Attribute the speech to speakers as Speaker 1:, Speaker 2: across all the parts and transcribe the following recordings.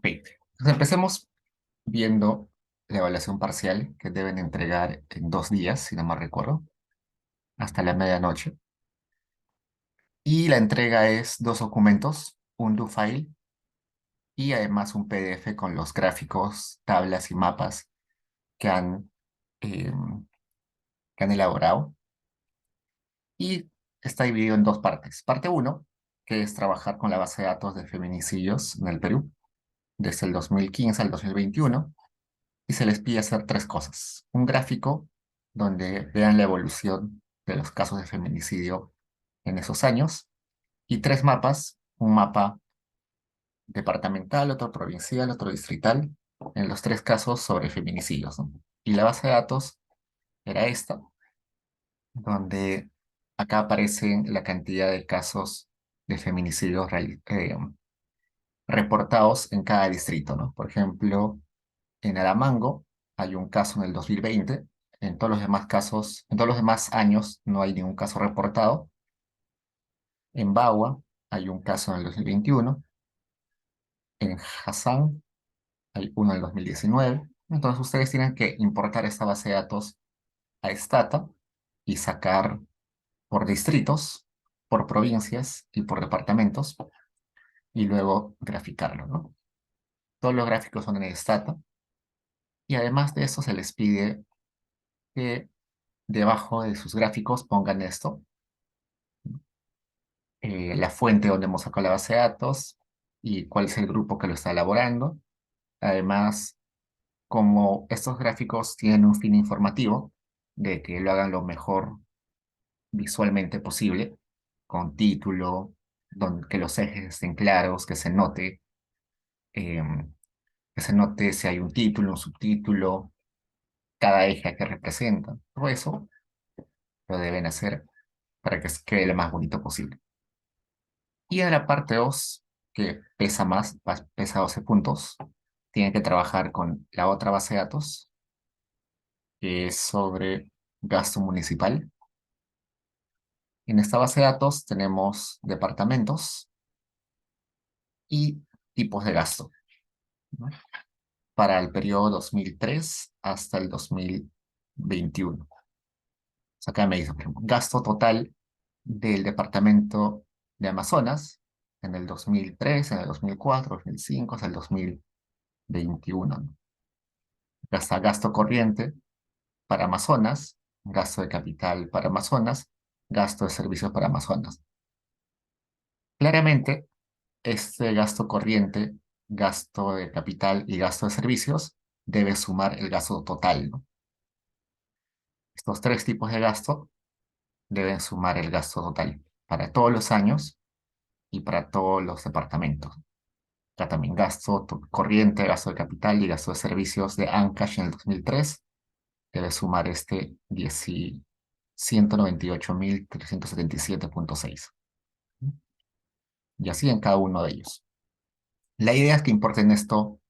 Speaker 1: Entonces empecemos viendo la evaluación parcial que deben entregar en 2 días, si no mal recuerdo, hasta la medianoche. Y la entrega es 2 documentos, un do file y además un PDF con los gráficos, tablas y mapas que eh, que han elaborado. Y está dividido en 2 partes. Parte uno, que es trabajar con la base de datos de feminicidios en el Perú, desde el 2015 al 2021. Y se les pide hacer 3 cosas. Un gráfico donde vean la evolución de los casos de feminicidio en esos años y 3 mapas, un mapa departamental, otro provincial, otro distrital, en los 3 casos sobre feminicidios, ¿no? Y la base de datos era esta, donde acá aparece la cantidad de casos de feminicidios reportados en cada distrito, ¿no? Por ejemplo, en Aramango hay un caso en el 2020. En todos los demás casos, en todos los demás años no hay ningún caso reportado. En Bagua hay un caso en el 2021. En Hassan hay uno en el 2019. Entonces ustedes tienen que importar esta base de datos a Stata y sacar por distritos, por provincias y por departamentos y luego graficarlo, ¿no? Todos los gráficos son en Stata y además de eso se les pide que debajo de sus gráficos pongan esto, la fuente donde hemos sacado la base de datos y cuál es el grupo que lo está elaborando. Además, como estos gráficos tienen un fin informativo, de que lo hagan lo mejor visualmente posible, con título, que los ejes estén claros, em, que se note si hay un título, un subtítulo, cada eje a qué representa. Todo eso lo deben hacer para que quede lo más bonito posible. Y en la parte 2, que pesa más, pesa 12 puntos, tiene que trabajar con la otra base de datos, que es sobre gasto municipal. En esta base de datos tenemos departamentos y tipos de gasto, ¿no? Para el periodo 2003 hasta el 2021. O sea, acá me dice, por ejemplo, gasto total del departamento de Amazonas en el 2003, en el 2004, 2005, hasta el 2021, ¿no? Gasto corriente para Amazonas, gasto de capital para Amazonas, gasto de servicios para Amazonas. Claramente, este gasto corriente, gasto de capital y gasto de servicios debe sumar el gasto total, ¿no? Estos 3 tipos de gasto deben sumar el gasto total para todos los años y para todos los departamentos. Acá también gasto corriente, gasto de capital y gasto de servicios de Ancash en el 2003 debe sumar este 198.377.6. Y así en cada uno de ellos. La idea es que importen esto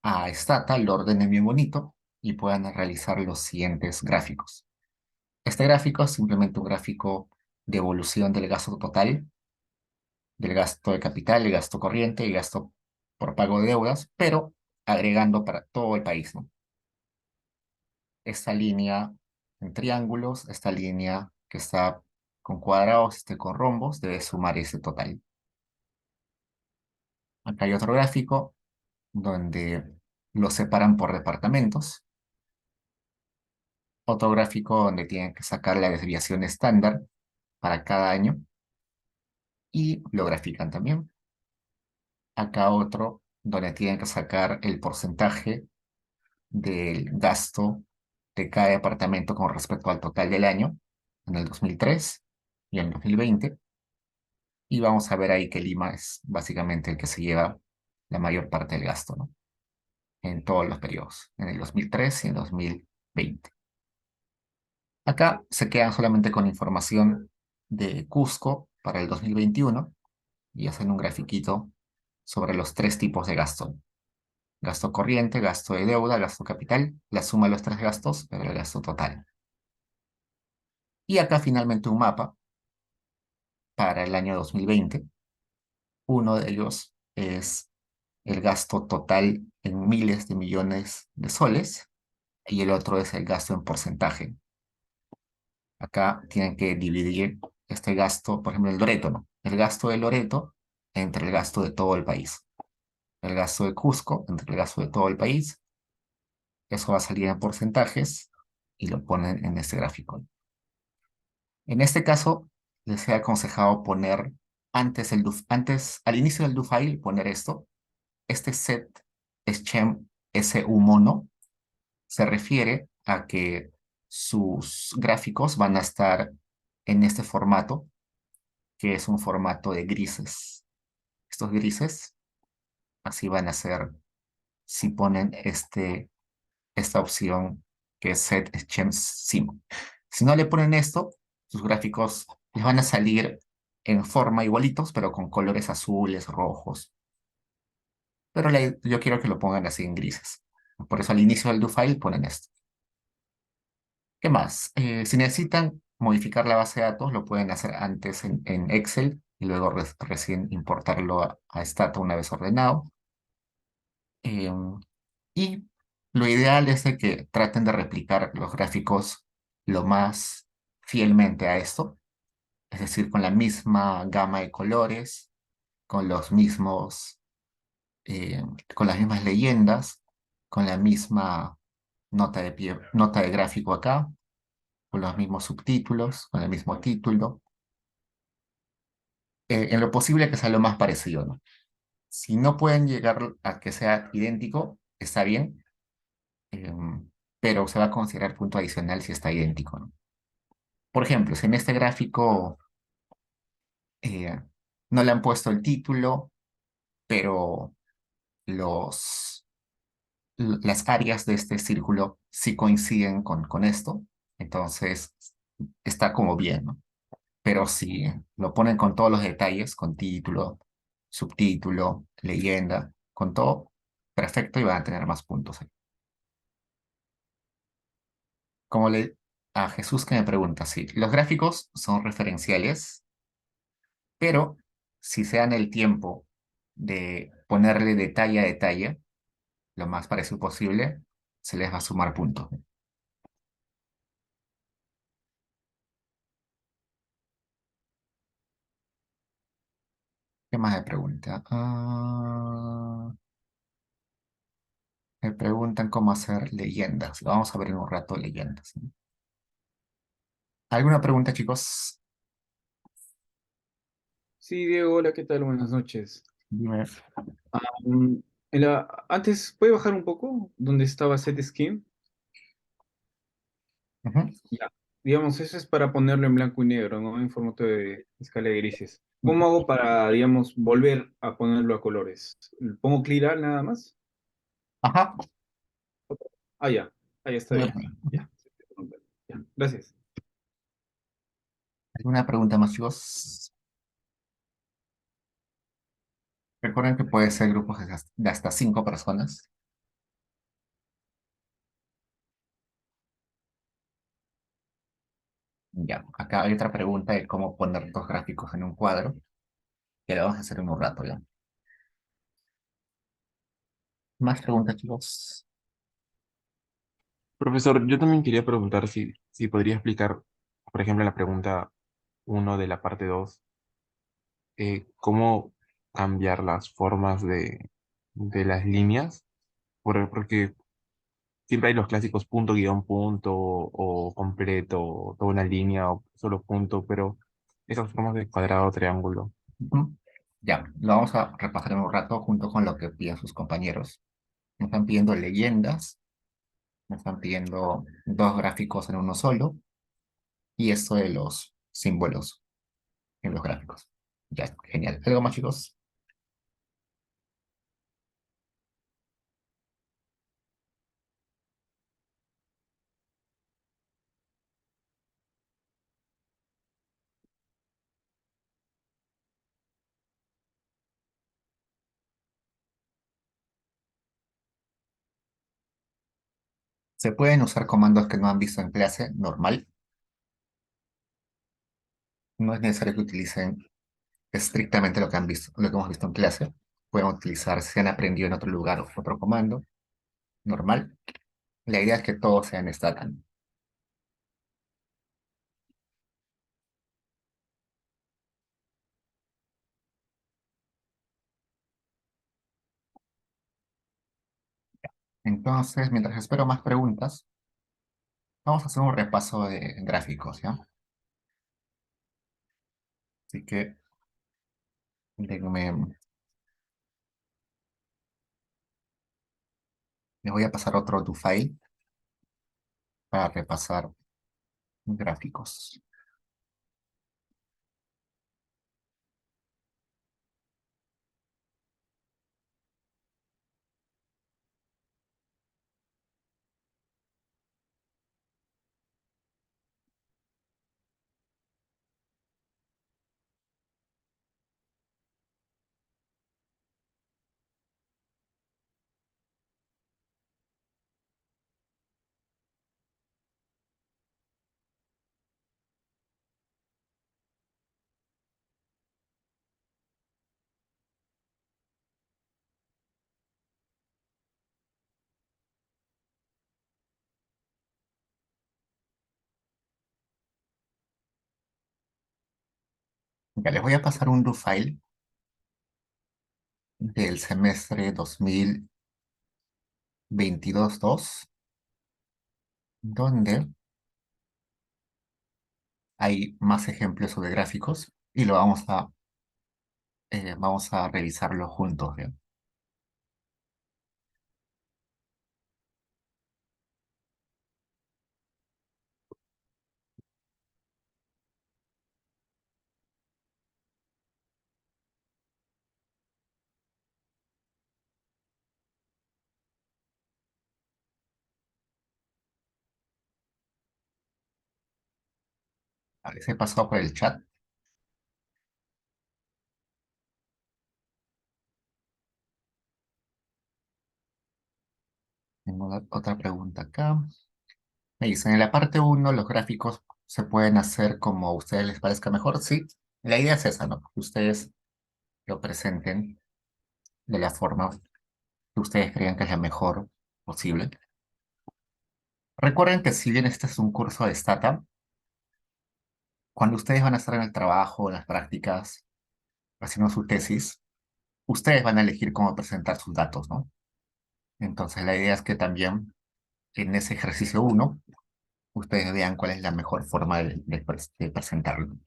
Speaker 1: a Stata, lo ordenen bien bonito y puedan realizar los siguientes gráficos. Este gráfico es simplemente un gráfico de evolución del gasto total, del gasto de capital, el gasto corriente y gasto por pago de deudas, pero agregando para todo el país, ¿no? Esta línea en triángulos, esta línea que está con cuadrados, con rombos, debe sumar ese total. Acá hay otro gráfico donde lo separan por departamentos. Otro gráfico donde tienen que sacar la desviación estándar para cada año y lo grafican también. Acá otro donde tienen que sacar el porcentaje del gasto de cada departamento con respecto al total del año en el 2003 y en el 2020. Y vamos a ver ahí que Lima es básicamente el que se lleva la mayor parte del gasto, ¿no? En todos los periodos, en el 2003 y en el 2020. Acá se quedan solamente con información de Cusco para el 2021 y hacen un grafiquito sobre los 3 tipos de gasto. Gasto corriente, gasto de deuda, gasto capital, la suma de los 3 gastos, pero el gasto total. Y acá finalmente un mapa para el año 2020. Uno de ellos es el gasto total en miles de millones de soles y el otro es el gasto en porcentaje. Acá tienen que dividir este gasto, por ejemplo, el Loreto, ¿no? El gasto de Loreto entre el gasto de todo el país. El gasto de Cusco entre el gasto de todo el país. Eso va a salir en porcentajes y lo ponen en este gráfico. En este caso, les he aconsejado poner antes, al inicio del do file, poner esto. Este set Schem SU mono se refiere a que sus gráficos van a estar en este formato, que es un formato de grises. Estos grises, así van a ser si ponen esta opción que es Set Schem Sim. Si no le ponen esto, sus gráficos les van a salir en forma igualitos, pero con colores azules, rojos. Pero yo quiero que lo pongan así en grises. Por eso al inicio del do file ponen esto. ¿Qué más? Si necesitan modificar la base de datos, lo pueden hacer antes en Excel y luego recién importarlo a Stata una vez ordenado. Y lo ideal es de que traten de replicar los gráficos lo más fielmente a esto, es decir, con la misma gama de colores, con los mismos, eh, con las mismas leyendas, con la misma nota de gráfico acá, con los mismos subtítulos, con el mismo título, en lo posible que sea lo más parecido, ¿no? Si no pueden llegar a que sea idéntico, está bien, pero se va a considerar punto adicional si está idéntico, ¿no? Por ejemplo, si en este gráfico eh, no le han puesto el título, pero los, las áreas de este círculo sí coinciden con esto, entonces está como bien, ¿no? Pero si lo ponen con todos los detalles, con título, subtítulo, leyenda, con todo, perfecto y van a tener más puntos ahí. Como le a Jesús que me pregunta, sí, los gráficos son referenciales, pero si se dan el tiempo de ponerle detalle a detalle, lo más parecido posible, se les va a sumar puntos. ¿Qué más me pregunta? Me preguntan cómo hacer leyendas. Vamos a ver en un rato leyendas, ¿no? ¿Alguna pregunta, chicos?
Speaker 2: Sí, Diego, hola, ¿qué tal? Buenas noches.
Speaker 1: Dime.
Speaker 2: Mm, antes, ¿puede bajar un poco? ¿Dónde estaba Set Scheme?
Speaker 1: Ujú.
Speaker 2: Ya. Digamos, eso es para ponerlo en blanco y negro, ¿no? En formato de escala de grises. ¿Cómo hago para, digamos, volver a ponerlo a colores? ¿Pongo clear all nada más?
Speaker 1: Ajá.
Speaker 2: Ah, ya. Ahí está
Speaker 1: No hay
Speaker 2: bien.
Speaker 1: problema.
Speaker 2: Ya. Ya. Gracias.
Speaker 1: ¿Alguna pregunta más, chicos? Recuerden que puede ser grupos de hasta 5 personas. Ya, acá hay otra pregunta de cómo poner dos gráficos en un cuadro, que lo vamos a hacer en un rato ya. ¿Más preguntas, chicos?
Speaker 3: Profesor, yo también quería preguntar si podría explicar, por ejemplo, en la pregunta uno de la parte 2, cómo cambiar las formas de las líneas, porque siempre hay los clásicos punto, guión, punto, o completo, toda una línea, o solo punto, pero esas formas de cuadrado, triángulo.
Speaker 1: Ujú. Ya, lo vamos a repasar en un rato junto con lo que piden sus compañeros. Me están pidiendo leyendas, me están pidiendo dos gráficos en uno solo y esto de los símbolos en los gráficos. Ya, genial. ¿Algo más, chicos? Se pueden usar comandos que no han visto en clase, normal. No es necesario que utilicen estrictamente lo que han visto, lo que hemos visto en clase. pueden utilizar si han aprendido en otro lugar o otro comando, normal. La idea es que todos sean estándar. Entonces, mientras espero más preguntas, vamos a hacer un repaso de gráficos, ¿ya? Así que déjenme, les voy a pasar otro do file para repasar gráficos. Ya les voy a pasar un do file del semestre 2022-2, donde hay más ejemplos sobre gráficos y lo vamos a revisarlo juntos, ¿bien? Vale, se pasó por el chat. Tengo otra pregunta acá. Me dicen, en la parte uno los gráficos se pueden hacer como a ustedes les parezca mejor. Sí, la idea es esa, ¿no? Que ustedes lo presenten de la forma que ustedes crean que es la mejor posible. Recuerden que si bien este es un curso de Stata, cuando ustedes van a estar en el trabajo, en las prácticas, haciendo su tesis, ustedes van a elegir cómo presentar sus datos, ¿no? Entonces la idea es que también en ese ejercicio uno, ustedes vean cuál es la mejor forma de presentarlo.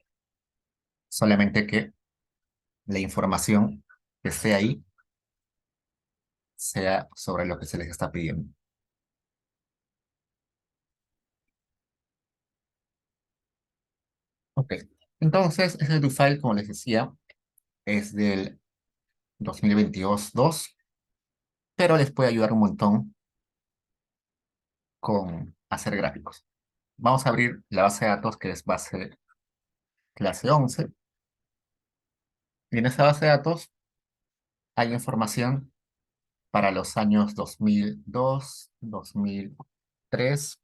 Speaker 1: Solamente que la información que esté ahí sea sobre lo que se les está pidiendo. Ok. Entonces, ese do file, como les decía, es del 2022-2, pero les puede ayudar un montón con hacer gráficos. Vamos a abrir la base de datos que es base clase 11. Y en esa base de datos hay información para los años 2002, 2003,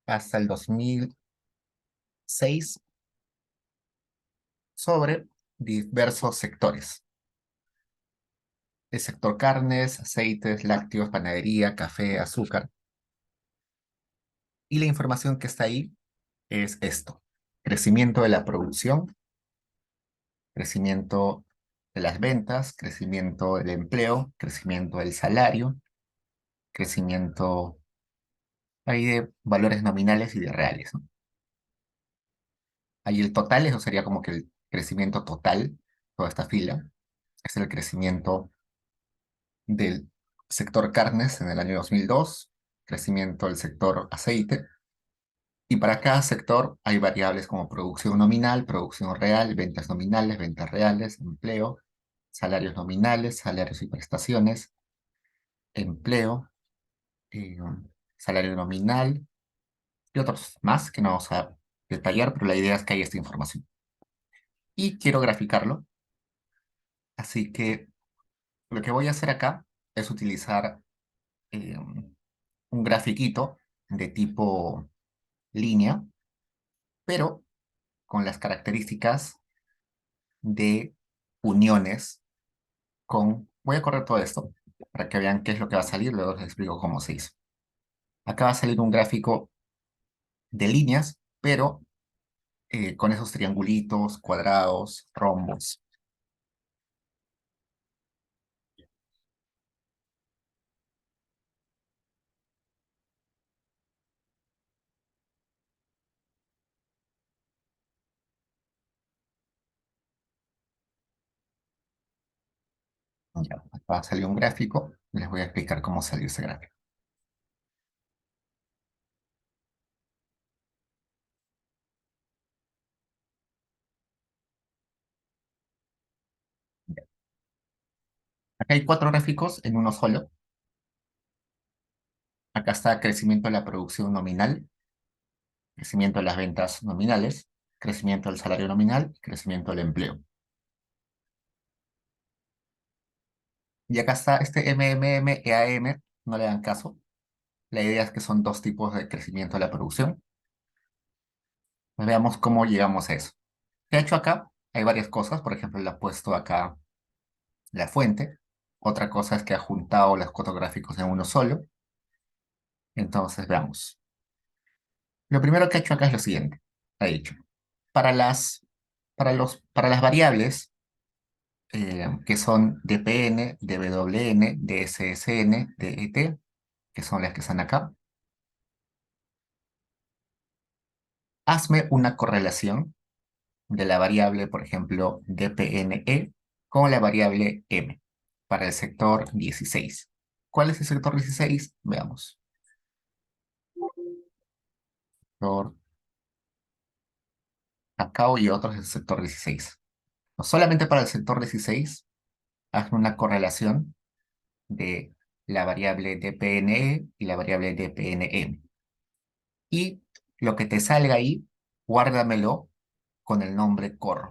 Speaker 1: hasta el 2006 sobre diversos sectores. El sector carnes, aceites, lácteos, panadería, café, azúcar. Y la información que está ahí es esto: crecimiento de la producción, crecimiento de las ventas, crecimiento del empleo, crecimiento del salario, crecimiento ahí de valores nominales y de reales, ¿no? Ahí el total, eso sería como que el crecimiento total, toda esta fila, es el crecimiento del sector carnes en el año 2002, crecimiento del sector aceite, y para cada sector hay variables como producción nominal, producción real, ventas nominales, ventas reales, empleo, salarios nominales, salarios y prestaciones, empleo, eh, salario nominal y otros más que no vamos a detallar, pero la idea es que hay esta información. Y quiero graficarlo, así que lo que voy a hacer acá es utilizar un grafiquito de tipo línea, pero con las características de uniones Voy a correr todo esto para que vean qué es lo que va a salir, luego les explico cómo se hizo. Acá va a salir un gráfico de líneas, pero con esos triangulitos, cuadrados, rombos. Ya, acá va a salir un gráfico, les voy a explicar cómo salió ese gráfico. Acá hay cuatro gráficos en uno solo. Acá está crecimiento de la producción nominal, crecimiento de las ventas nominales, crecimiento del salario nominal, crecimiento del empleo. Y acá está este MMM, EAM, no le dan caso. La idea es que son dos tipos de crecimiento de la producción. Pues veamos cómo llegamos a eso. ¿Qué he hecho acá? Hay varias cosas, por ejemplo, le he puesto acá la fuente. Otra cosa es que ha juntado los cuatro gráficos en uno solo. Entonces, veamos. Lo primero que he hecho acá es lo siguiente. Ha dicho, para para las variables que son dpn, dwn, dssn, det, que son las que están acá, hazme una correlación de la variable, por ejemplo, dpne con la variable m para el sector 16. ¿Cuál es el sector 16? Veamos. Sector Cacao y otros del sector 16. No solamente para el sector 16, hazme una correlación de la variable dpne y la variable dpnm. Y lo que te salga ahí, guárdamelo con el nombre core.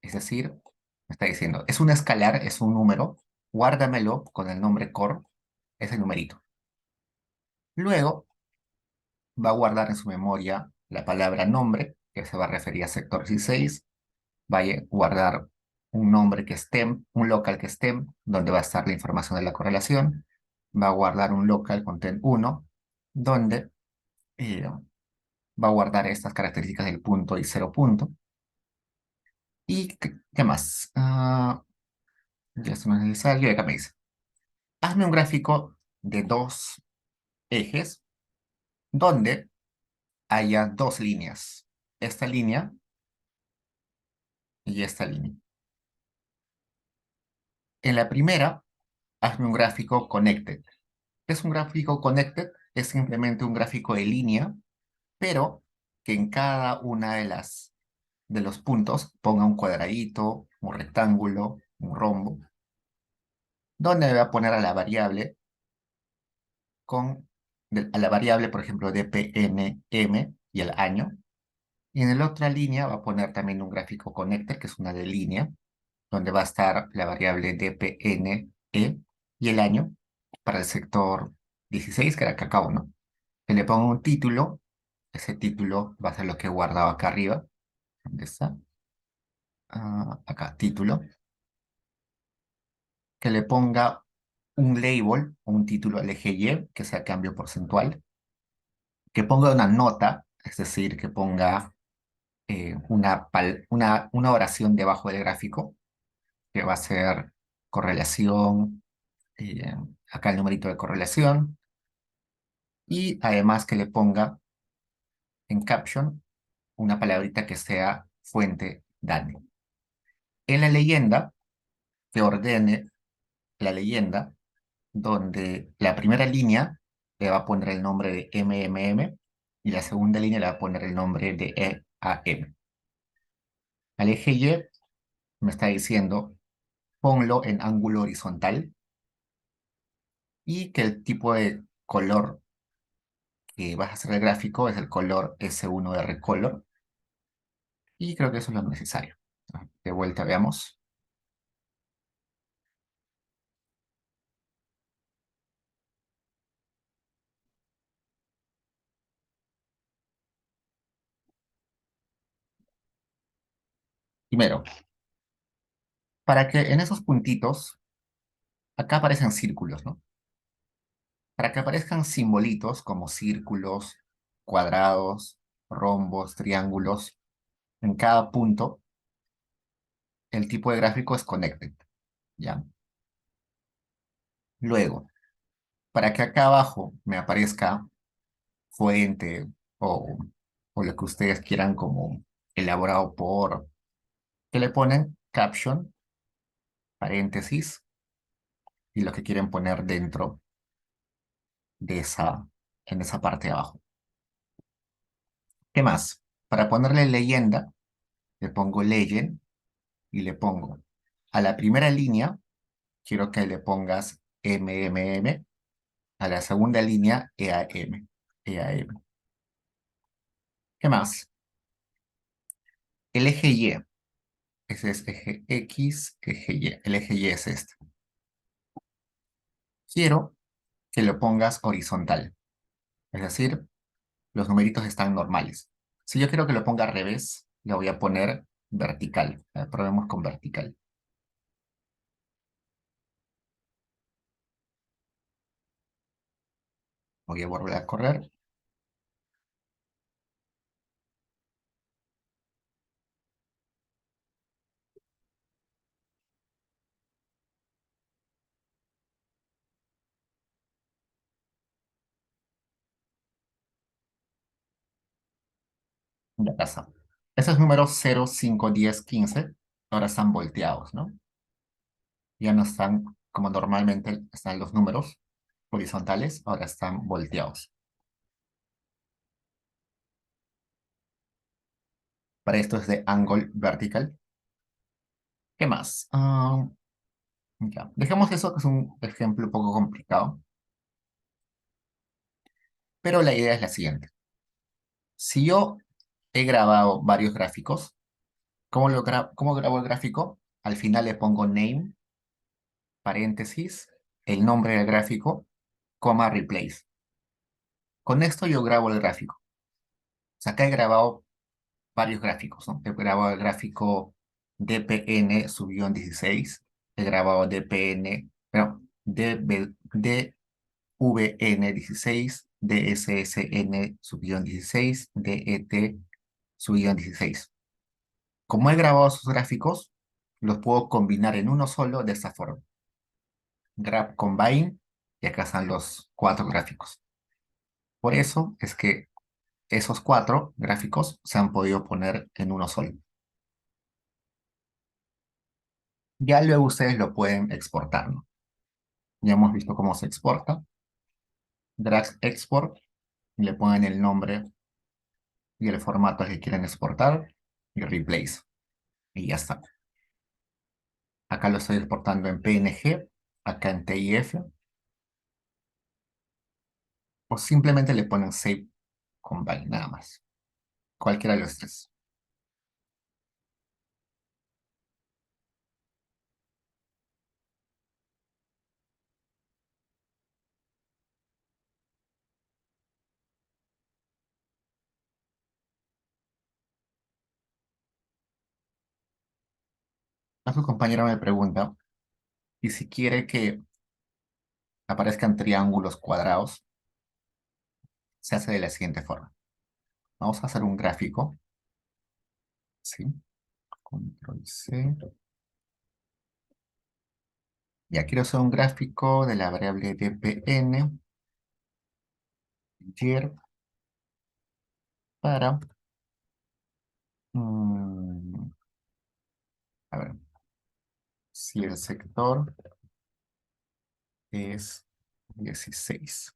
Speaker 1: Es decir, me está diciendo, es un escalar, es un número, guárdamelo con el nombre core, ese numerito. Luego va a guardar en su memoria la palabra nombre, que se va a referir a sector 16, va a guardar un nombre que es temp, un local que es temp, donde va a estar la información de la correlación, va a guardar un local content 1, donde va a guardar estas características del punto y cero punto. ¿Y qué más? Ya esto no es necesario, y acá me dice, hazme un gráfico de dos ejes donde haya dos líneas, esta línea y esta línea. En la primera, hazme un gráfico connected. ¿Qué es un gráfico connected? Es simplemente un gráfico de línea, pero que en cada una de los puntos ponga un cuadradito, un rectángulo, un rombo, donde me va a poner a la variable a la variable, por ejemplo, dpnm y el año. Y en la otra línea va a poner también un gráfico connector, que es una de línea, donde va a estar la variable dpne y el año para el sector 16, que era cacao, ¿no? Que le pongo un título, ese título va a ser lo que he guardado acá arriba. ¿Dónde está? Acá, título. Que le ponga un label o un título al eje Y, que sea cambio porcentual. Que ponga una nota, es decir, que ponga una oración debajo del gráfico, que va a ser correlación, eh, acá el numerito de correlación, y además que le ponga en caption una palabrita que sea fuente DANE. En la leyenda, que ordene la leyenda, donde la primera línea le va a poner el nombre de MMM y la segunda línea le va a poner el nombre de EAM. Al eje Y me está diciendo, ponlo en ángulo horizontal y que el tipo de color que vas a hacer el gráfico es el color S1R Color, y creo que eso es lo necesario. De vuelta veamos. Primero, Para que en esos puntitos, acá aparecen círculos, ¿no? Para que aparezcan simbolitos como círculos, cuadrados, rombos, triángulos, en cada punto, el tipo de gráfico es connected, ¿ya? Luego, para que acá abajo me aparezca fuente o, o lo que ustedes quieran como elaborado por, que le ponen caption, paréntesis, y lo que quieren poner dentro de en esa parte de abajo. ¿Qué más? Para ponerle leyenda, le pongo legend y le pongo a la primera línea, quiero que le pongas MMM, a la segunda línea EAM, EAM. ¿Qué más? El eje Y, ese es eje X, eje Y, el eje Y es este. Quiero que lo pongas horizontal, es decir, los numeritos están normales. Si yo quiero que lo ponga al revés, le voy a poner vertical. A ver, probemos con vertical. Voy a volver a correr. Ya pasa. Esos números 0, 5, 10, 15 ahora están volteados, ¿no? Ya no están como normalmente están los números horizontales, ahora están volteados. Para esto es de angle vertical. ¿Qué más? Ya. Dejemos eso, que es un ejemplo un poco complicado, pero la idea es la siguiente. Si yo he grabado varios gráficos, ¿cómo grabo el gráfico? Al final le pongo name, paréntesis, el nombre del gráfico, coma, replace. Con esto yo grabo el gráfico. O sea, acá he grabado varios gráficos, ¿no? He grabado el gráfico DPN subió 16, he grabado DPN, bueno, DVN 16, DSSN subió 16, DET subió 16. Como he grabado esos gráficos, los puedo combinar en uno solo de esta forma. Grab Combine, y acá están los cuatro gráficos. Por eso es que esos cuatro gráficos se han podido poner en uno solo. Ya luego ustedes lo pueden exportar, ¿no? Ya hemos visto cómo se exporta. Drag Export, y le ponen el nombre y el formato al que quieren exportar, y Replace. Y ya está. Acá lo estoy exportando en PNG, acá en TIF, o simplemente le ponen Save Combine, nada más. Cualquiera de los tres. A su compañero me pregunta, y si quiere que aparezcan triángulos cuadrados, se hace de la siguiente forma. Vamos a hacer un gráfico, ¿sí? Control C. Ya quiero hacer un gráfico de la variable dpn, year, para, mm, a ver, si el sector es 16.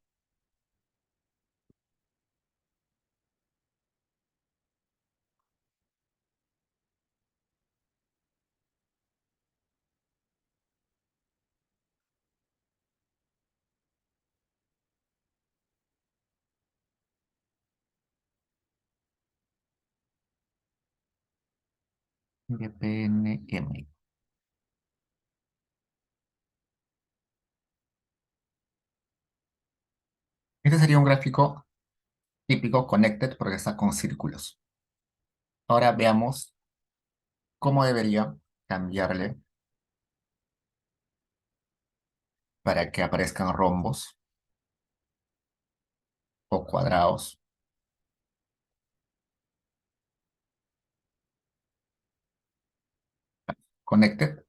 Speaker 1: dpnm. Este sería un gráfico típico connected porque está con círculos. Ahora veamos cómo debería cambiarle para que aparezcan rombos o cuadrados. Connected.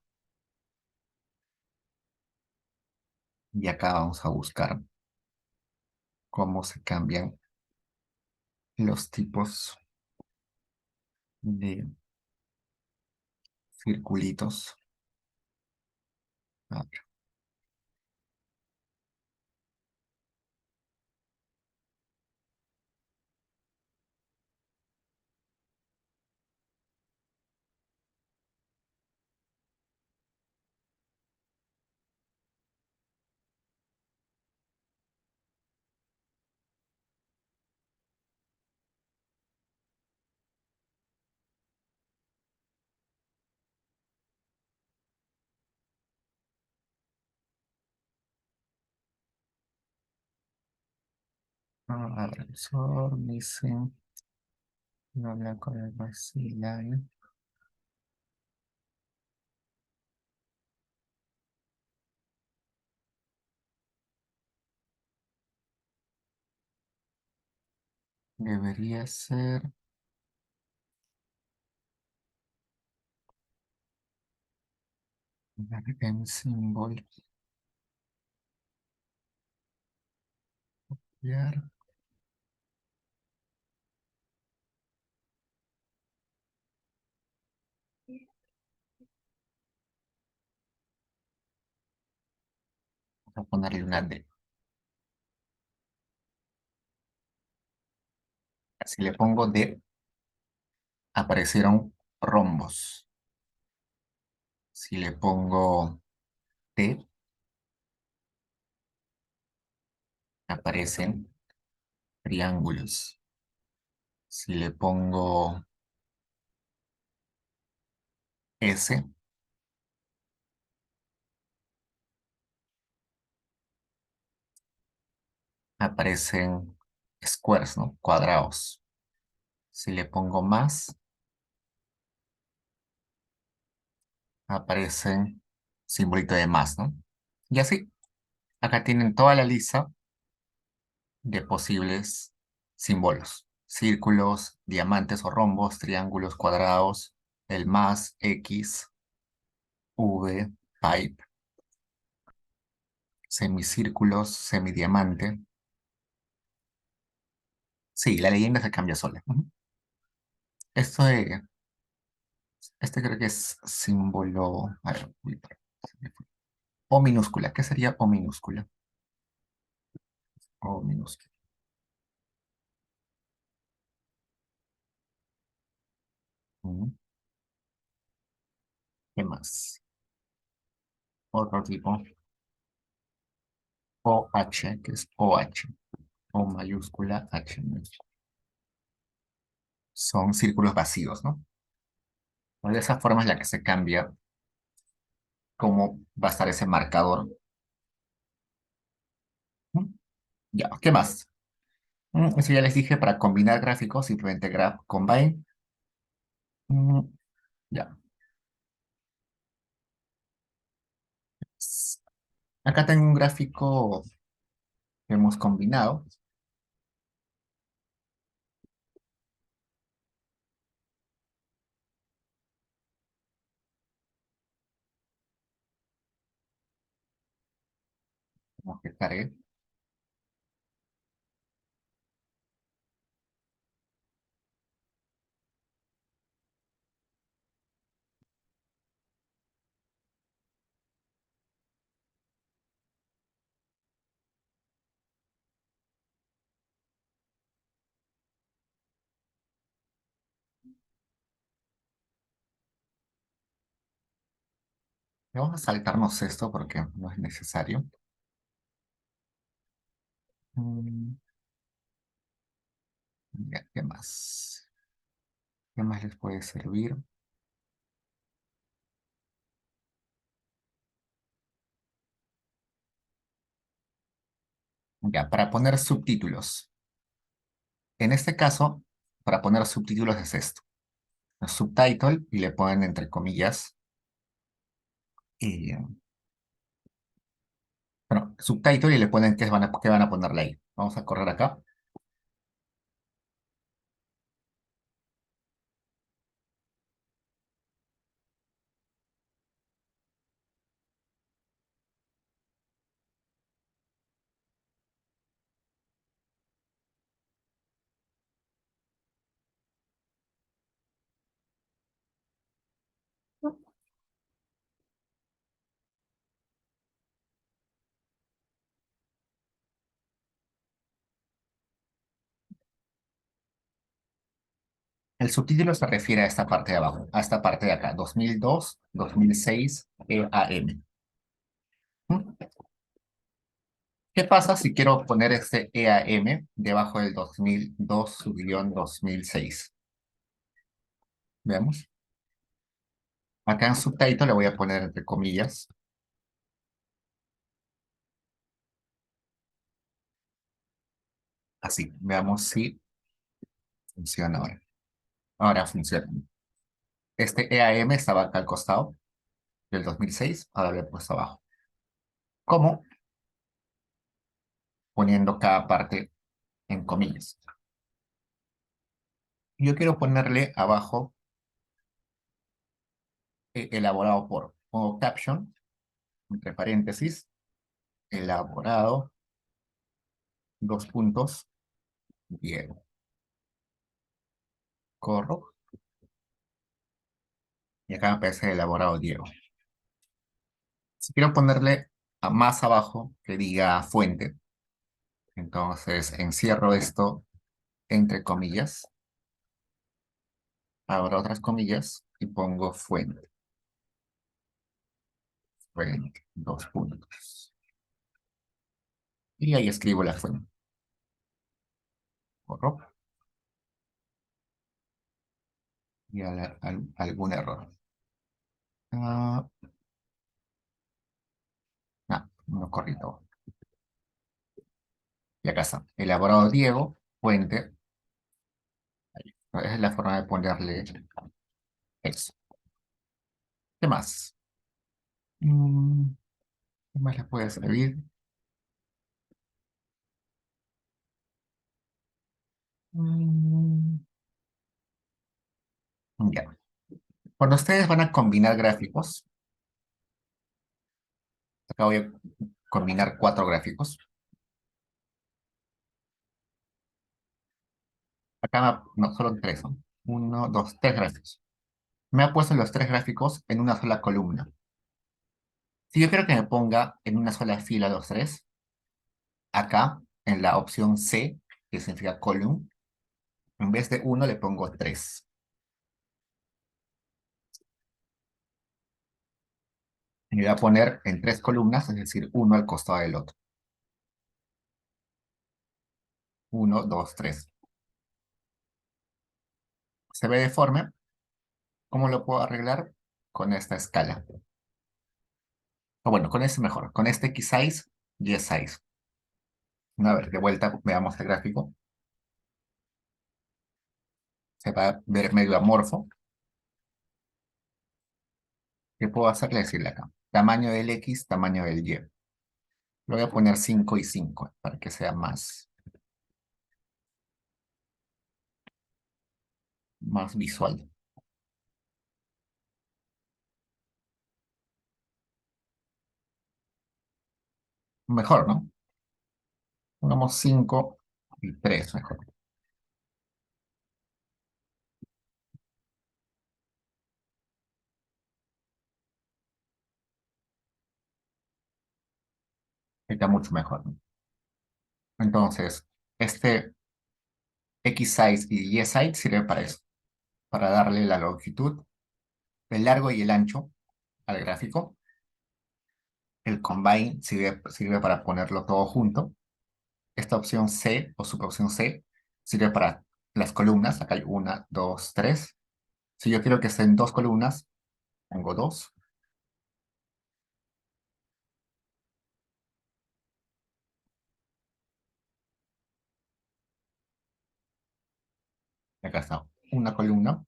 Speaker 1: Y acá vamos a buscar cómo se cambian los tipos de circulitos. A ver, agresor, dice, no blanco de Brasilia. Debería ser en symbol. Copiar. Vamos a ponerle una D. Si le pongo D, aparecieron rombos. Si le pongo T, aparecen triángulos. Si le pongo S, aparecen squares, ¿no? Cuadrados. Si le pongo más, aparecen simbolito de más, ¿no? Y así, acá tienen toda la lista de posibles símbolos. Círculos, diamantes o rombos, triángulos, cuadrados, el más, X, V, pipe, semicírculos, semidiamante. Sí, la leyenda se cambia sola. Ujú. Esto de, este creo que es símbolo, a ver, uy, se me fue. O minúscula. ¿Qué sería O minúscula? O minúscula. Ujú. ¿Qué más? Otro tipo. OH, que es OH. O mayúscula, H minúscula. Son círculos vacíos, ¿no? De esa forma es la que se cambia cómo va a estar ese marcador. ¿Mm? Ya, ¿qué más? Eso ya les dije para combinar gráficos, simplemente graph combine. Mm, ya. Acá tengo un gráfico que hemos combinado. Como que cargue. Vamos a saltarnos esto porque no es necesario. Mm, ya, ¿qué más? ¿Qué más les puede servir? Ya, para poner subtítulos. En este caso, para poner subtítulos es esto. Subtitle y le ponen entre comillas. Y subtitle y le ponen qué van a ponerle ahí. Vamos a correr acá. El subtítulo se refiere a esta parte de abajo, a esta parte de acá, 2002, 2006, EAM. ¿Mm? ¿Qué pasa si quiero poner este EAM debajo del 2002-2006? Veamos. Acá en subtitle le voy a poner entre comillas. Así, veamos si funciona ahora. Ahora funciona. Este EAM estaba acá al costado del 2006, ahora lo he puesto abajo. ¿Cómo? Poniendo cada parte en comillas. Yo quiero ponerle abajo elaborado por, pongo caption, entre paréntesis, elaborado, dos puntos, Diego. Corro, y acá me aparece elaborado Diego. Si quiero ponerle más abajo que diga fuente, entonces encierro esto entre comillas, abro otras comillas y pongo fuente. Fuente, dos puntos. Y ahí escribo la fuente. Corro. Y algún error. Ah, no, no corrí todo. Y acá está. Elaborado Diego, fuente. Esa es la forma de ponerle eso. ¿Qué más? Mm, ¿Qué más le puede servir? Mm, ya. Cuando ustedes van a combinar gráficos, acá voy a combinar cuatro gráficos. Acá no, solo tres son. Uno, dos, tres gráficos. Me ha puesto los tres gráficos en una sola columna. Si yo quiero que me ponga en una sola fila los tres, acá en la opción C, que significa column, en vez de uno le pongo tres. Y voy a poner en tres columnas, es decir, uno al costado del otro. Uno, dos, tres. Se ve deforme. ¿Cómo lo puedo arreglar? Con esta escala. O bueno, con este mejor. Con este X6, Y6. A ver, de vuelta, veamos el gráfico. Se va a ver medio amorfo. ¿Qué puedo hacerle? Decirle acá. Tamaño del X, tamaño del Y. Lo voy a poner 5 y 5 para que sea más visual. Mejor, ¿no? Pongamos 5 y 3 mejor. Está mucho mejor, ¿no? Entonces, este X6 y Y6 sirve para eso. Para darle la longitud, el largo y el ancho al gráfico. El combine sirve para ponerlo todo junto. Esta opción C o subopción C sirve para las columnas. Acá hay una, dos, tres. Si yo quiero que estén dos columnas, pongo dos. Y acá está una columna.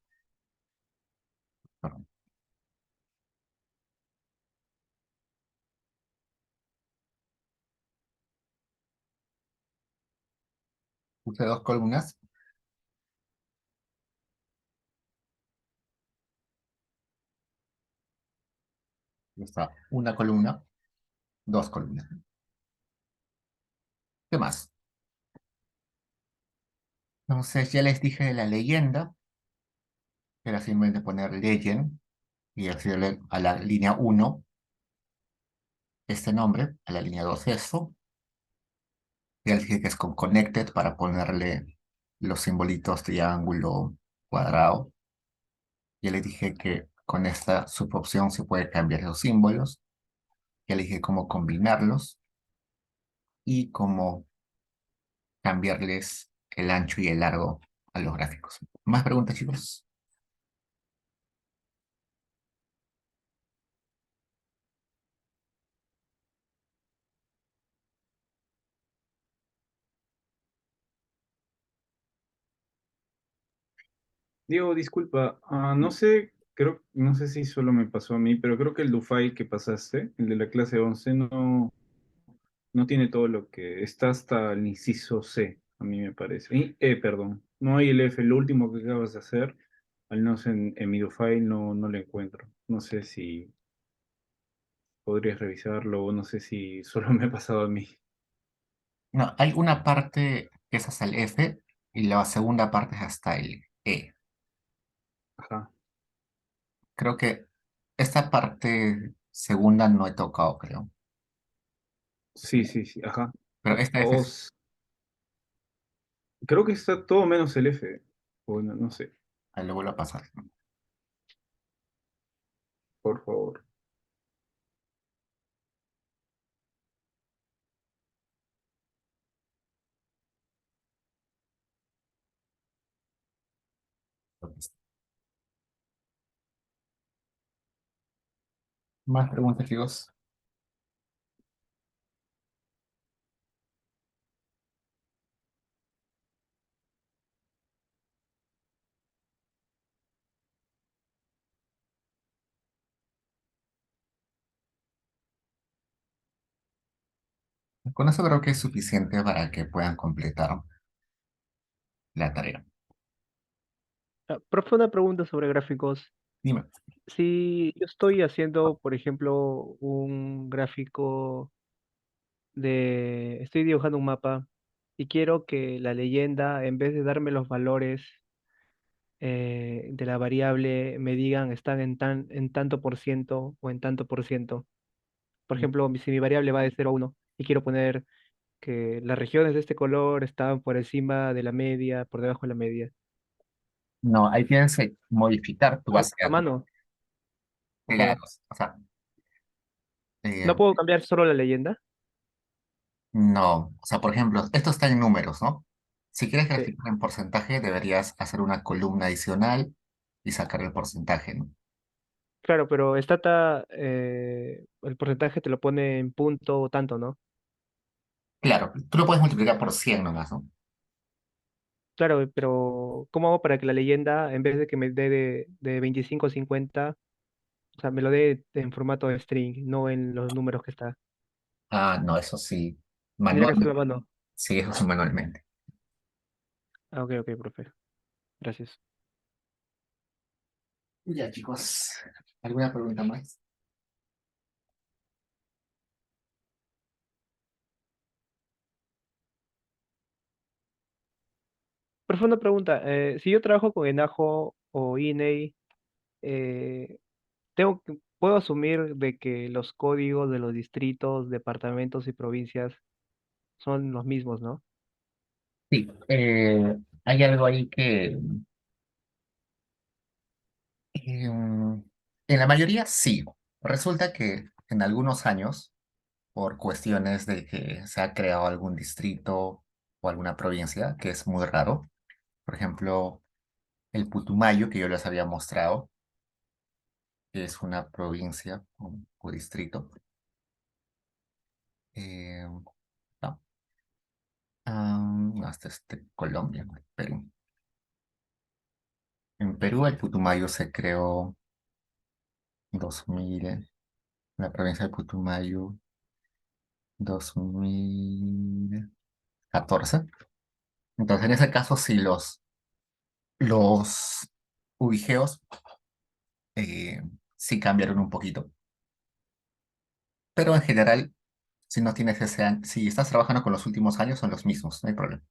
Speaker 1: Perdón. Puse dos columnas. Está una columna, dos columnas. ¿Qué más? Entonces ya les dije de la leyenda, que era simplemente poner legend y decirle a la línea uno este nombre, a la línea 2 esto. Ya les dije que es con connected para ponerle los simbolitos triángulo, cuadrado. Ya les dije que con esta subopción se puede cambiar los símbolos. Ya les dije cómo combinarlos y cómo cambiarles el ancho y el largo a los gráficos. ¿Más preguntas, chicos?
Speaker 2: Diego, disculpa, no sé, no sé si solo me pasó a mí, pero creo que el DUFAI que pasaste, el de la clase 11 no tiene todo lo que está hasta el inciso C, a mí me parece. Y perdón, no hay el F, lo último que acabas de hacer, al menos en mi DUFAI no lo encuentro. No sé si podrías revisarlo o no sé si solo me ha pasado a mí.
Speaker 1: No, hay una parte que es hasta el F y la segunda parte es hasta el E.
Speaker 2: Ajá,
Speaker 1: Creo que esta parte segunda no he tocado, creo.
Speaker 2: sí, sí, sí, ajá.
Speaker 1: Pero esta F
Speaker 2: Creo que está todo menos el F. Bueno, no sé,
Speaker 1: lo vuelvo a pasar.
Speaker 2: por favor.
Speaker 1: Más preguntas, chicos. Con eso creo que es suficiente para que puedan completar la tarea.
Speaker 4: Profe, una pregunta sobre gráficos.
Speaker 1: Dime.
Speaker 4: Si yo estoy haciendo, por ejemplo, un gráfico estoy dibujando un mapa y quiero que la leyenda, en vez de darme los valores de la variable, me digan están en tanto por ciento o en tanto por ciento. Por ejemplo, si mi variable va de 0 a 1 y quiero poner que las regiones de este color están por encima de la media, por debajo de la media.
Speaker 1: No, ahí tienes que modificar tu base de
Speaker 4: A
Speaker 1: datos.
Speaker 4: mano,
Speaker 1: Claro,
Speaker 4: ok.
Speaker 1: o sea, eh,
Speaker 4: No puedo cambiar solo la leyenda.
Speaker 1: no. O sea, por ejemplo, esto está en números, ¿no? Si quieres
Speaker 4: Sí.
Speaker 1: graficar en porcentaje, deberías hacer una columna adicional y sacar el porcentaje, ¿no?
Speaker 4: Claro, pero Stata, el porcentaje te lo pone en punto o tanto, ¿no?
Speaker 1: Claro, tú lo puedes multiplicar por 100 nomás, ¿no?
Speaker 4: Claro, pero ¿cómo hago para que la leyenda, en vez de que me dé de 25 a 50, o sea, me lo dé en formato de string, no en los números que está?
Speaker 1: Ah, no, eso sí.
Speaker 4: Tendría que
Speaker 1: Manual,
Speaker 4: hacerlo a mano.
Speaker 1: sí, eso sí manualmente.
Speaker 4: Ah, ok, ok, profe. Gracias.
Speaker 1: Ya, chicos, ¿alguna pregunta más?
Speaker 4: Profe, una pregunta. Si yo trabajo con Enajo o INEI, ¿puedo asumir de que los códigos de los distritos, departamentos y provincias son los mismos, ¿no?
Speaker 1: Sí, hay algo ahí que en la mayoría sí. Resulta que en algunos años, por cuestiones de que se ha creado algún distrito o alguna provincia, que es muy raro, por ejemplo, el Putumayo, que yo les había mostrado, que es una provincia o distrito. No, no, este es de Colombia, no, Perú. En Perú el Putumayo se creó en 2000, la provincia de Putumayo 2014. Entonces, en ese caso, sí, los ubigeos eh, sí cambiaron un poquito, pero en general, si no tienes si estás trabajando con los últimos años, son los mismos, no hay problema.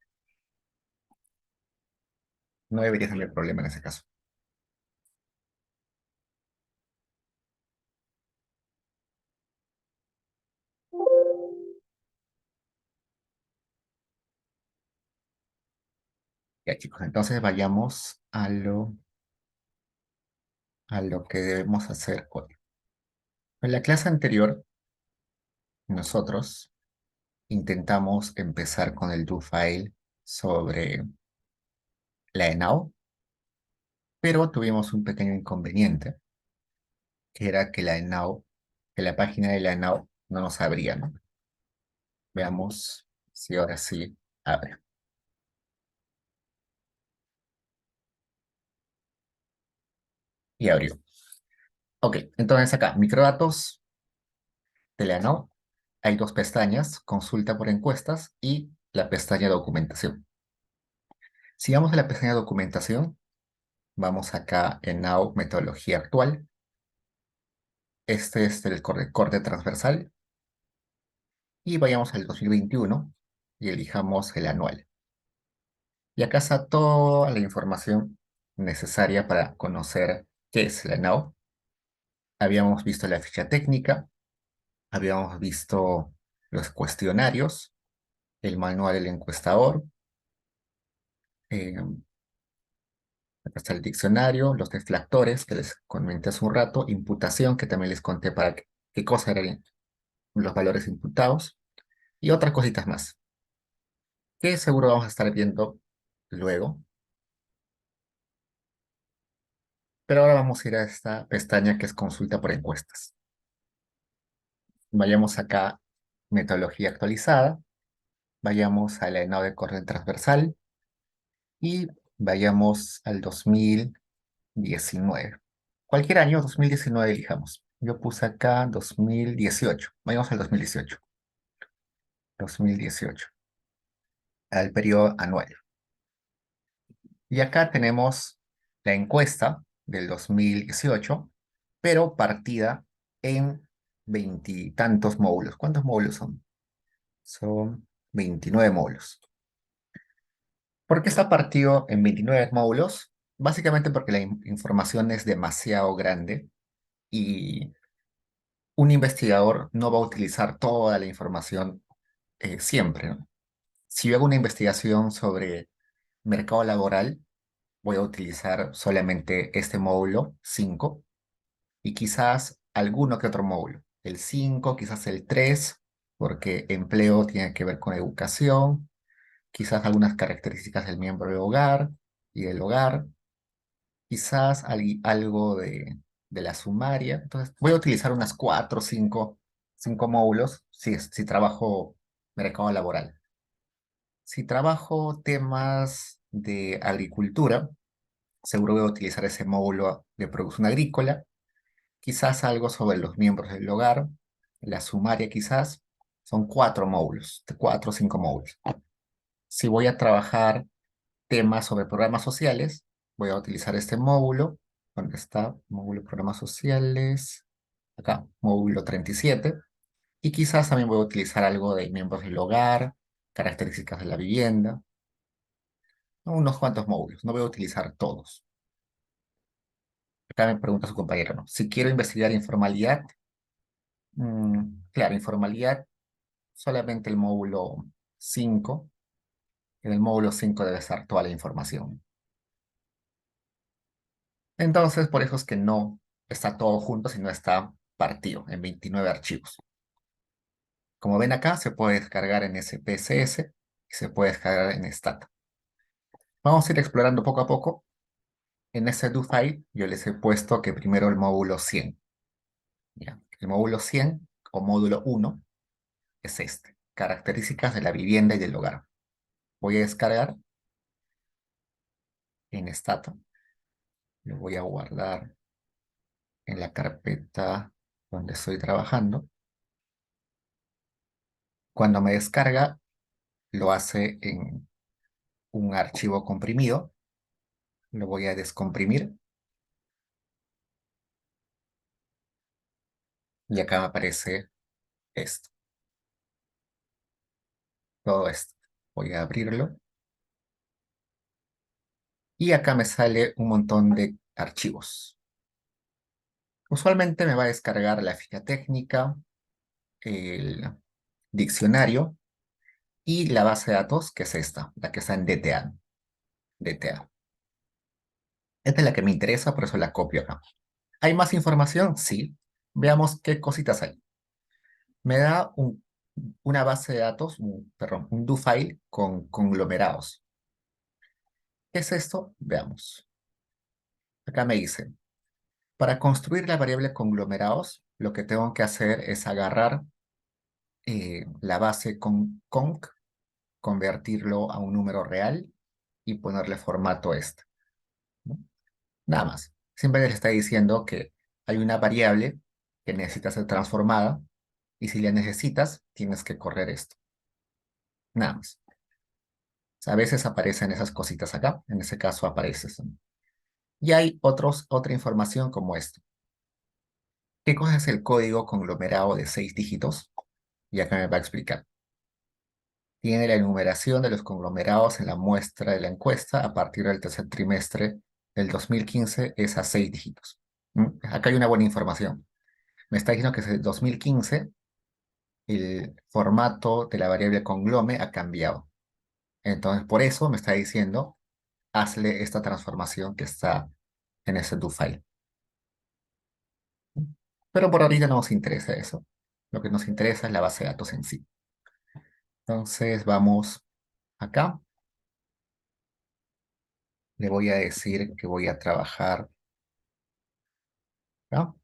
Speaker 1: No debería tener problema en ese caso. Ya, chicos, entonces vayamos a lo que debemos hacer hoy. En la clase anterior, nosotros intentamos empezar con el do file sobre la ENAO, pero tuvimos un pequeño inconveniente, que era que la ENAO, que la página de la ENAO no nos abría, ¿no? Veamos si ahora sí abre. Y abrió. Ok, entonces acá, microdatos de la ENAO. Hay dos pestañas, consulta por encuestas y la pestaña documentación. Si vamos a la pestaña documentación, vamos acá en Now, metodología actual. Este es el corte transversal. Y vayamos al 2021 y elijamos el anual. Y acá está toda la información necesaria para conocer qué es la Now. Habíamos visto la ficha técnica, habíamos visto los cuestionarios, el manual del encuestador, eh, acá está el diccionario, los deflactores que les comenté hace un rato, imputación que también les conté para qué cosa eran los valores imputados y otras cositas más, que seguro vamos a estar viendo luego. Pero ahora vamos a ir a esta pestaña que es consulta por encuestas. Vayamos acá, metodología actualizada, vayamos a la ENAO de corte transversal y vayamos al 2019. Cualquier año, 2019 elijamos. Yo puse acá 2018. Vayamos al 2018. 2018, al periodo anual. Y acá tenemos la encuesta del 2018, pero partida en veintitantos módulos. ¿Cuántos módulos son? Son 29 módulos. ¿Por qué está partido en 29 módulos? Básicamente porque la información es demasiado grande y un investigador no va a utilizar toda la información siempre, ¿no? Si yo hago una investigación sobre mercado laboral, voy a utilizar solamente este módulo 5 y quizás alguno que otro módulo. El 5, quizás el 3, porque empleo tiene que ver con educación, quizás algunas características del miembro del hogar y del hogar, quizás algo de la sumaria. Entonces, voy a utilizar unas 4 o 5 módulos si trabajo mercado laboral. Si trabajo temas de agricultura, seguro voy a utilizar ese módulo de producción agrícola, quizás algo sobre los miembros del hogar, la sumaria quizás, son 4 módulos, de 4 o 5 módulos. Si voy a trabajar temas sobre programas sociales, voy a utilizar este módulo. ¿Dónde está? Módulo de programas sociales. Acá, módulo 37. Y quizás también voy a utilizar algo de miembros del hogar, características de la vivienda, ¿no? Unos cuantos módulos. No voy a utilizar todos. Acá me pregunta su compañero, ¿no? Si quiero investigar informalidad, claro, informalidad, solamente el módulo 5. En el módulo 5 debe estar toda la información. Entonces, por eso es que no está todo junto, sino está partido en 29 archivos. Como ven acá, se puede descargar en SPSS y se puede descargar en Stata. Vamos a ir explorando poco a poco. En ese do file yo les he puesto que primero el módulo 100. ¿Ya? El módulo 100 o módulo 1 es este. Características de la vivienda y del hogar. Voy a descargar en Stata. Lo voy a guardar en la carpeta donde estoy trabajando. Cuando me descarga, lo hace en un archivo comprimido. Lo voy a descomprimir. Y acá me aparece esto. Todo esto. Voy a abrirlo. Y acá me sale un montón de archivos. Usualmente me va a descargar la ficha técnica, el diccionario y la base de datos, que es esta, la que está en DTA. DTA. Esta es la que me interesa, por eso la copio acá. ¿Hay más información? Sí. Veamos qué cositas hay. Me da una base de datos, perdón, un do file con conglomerados. ¿Qué es esto? Veamos. Acá me dice, para construir la variable conglomerados, lo que tengo que hacer es agarrar la base con conc, convertirlo a un número real y ponerle formato este, ¿no? Nada más. Siempre le está diciendo que hay una variable que necesita ser transformada y si la necesitas, tienes que correr esto. Nada más. O sea, a veces aparecen esas cositas acá. En ese caso aparece eso. Y hay otra información como esto. ¿Qué cosa es el código conglomerado de 6 dígitos? Y acá me va a explicar. Tiene la enumeración de los conglomerados en la muestra de la encuesta a partir del tercer trimestre del 2015 es a 6 dígitos. Acá hay una buena información. Me está diciendo que desde 2015 el formato de la variable conglome ha cambiado. Entonces, por eso me está diciendo, hazle esta transformación que está en ese do file. Pero por ahorita no nos interesa eso. Lo que nos interesa es la base de datos en sí. Entonces, vamos acá. Le voy a decir que voy a trabajar, ¿no?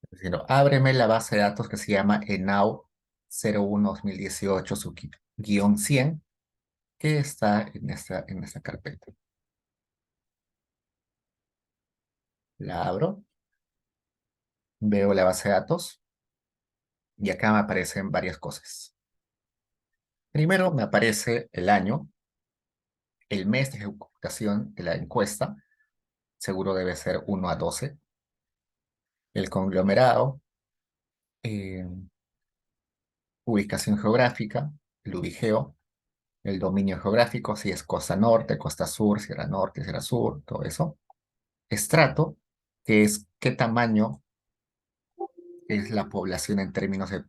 Speaker 1: Diciendo, ábreme la base de datos que se llama ENAU 01-2018 guión 100, que está en esta carpeta. La abro, veo la base de datos y acá me aparecen varias cosas. Primero me aparece el año, el mes de ejecutación de la encuesta, seguro debe ser 1 a 12, el conglomerado, eh, ubicación geográfica, el ubigeo, el dominio geográfico, si es costa norte, costa sur, sierra norte, sierra sur, todo eso. Estrato, que es qué tamaño es la población en términos de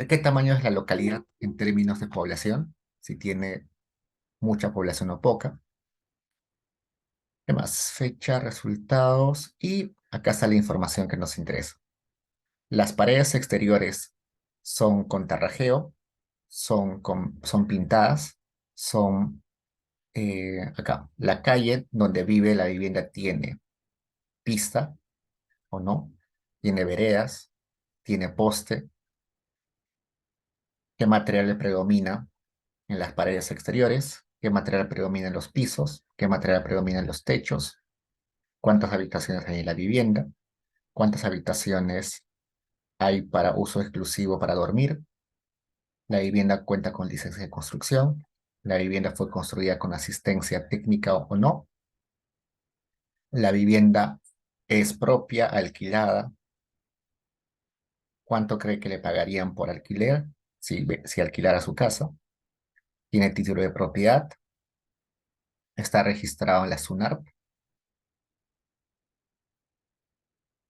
Speaker 1: qué tamaño es la localidad en términos de población, si tiene mucha población o poca. ¿Qué más? Fecha, resultados y acá está la información que nos interesa. Las paredes exteriores son con tarrajeo, son pintadas, son acá. La calle donde vive la vivienda tiene pista o no, tiene veredas, tiene poste. ¿Qué material predomina en las paredes exteriores? ¿Qué material predomina en los pisos? ¿Qué material predomina en los techos? ¿Cuántas habitaciones hay en la vivienda? ¿Cuántas habitaciones hay para uso exclusivo para dormir? La vivienda cuenta con licencia de construcción. La vivienda fue construida con asistencia técnica o no. La vivienda es propia, alquilada. ¿Cuánto cree que le pagarían por alquiler si alquilara su casa? ¿Tiene título de propiedad? ¿Está registrado en la SUNARP?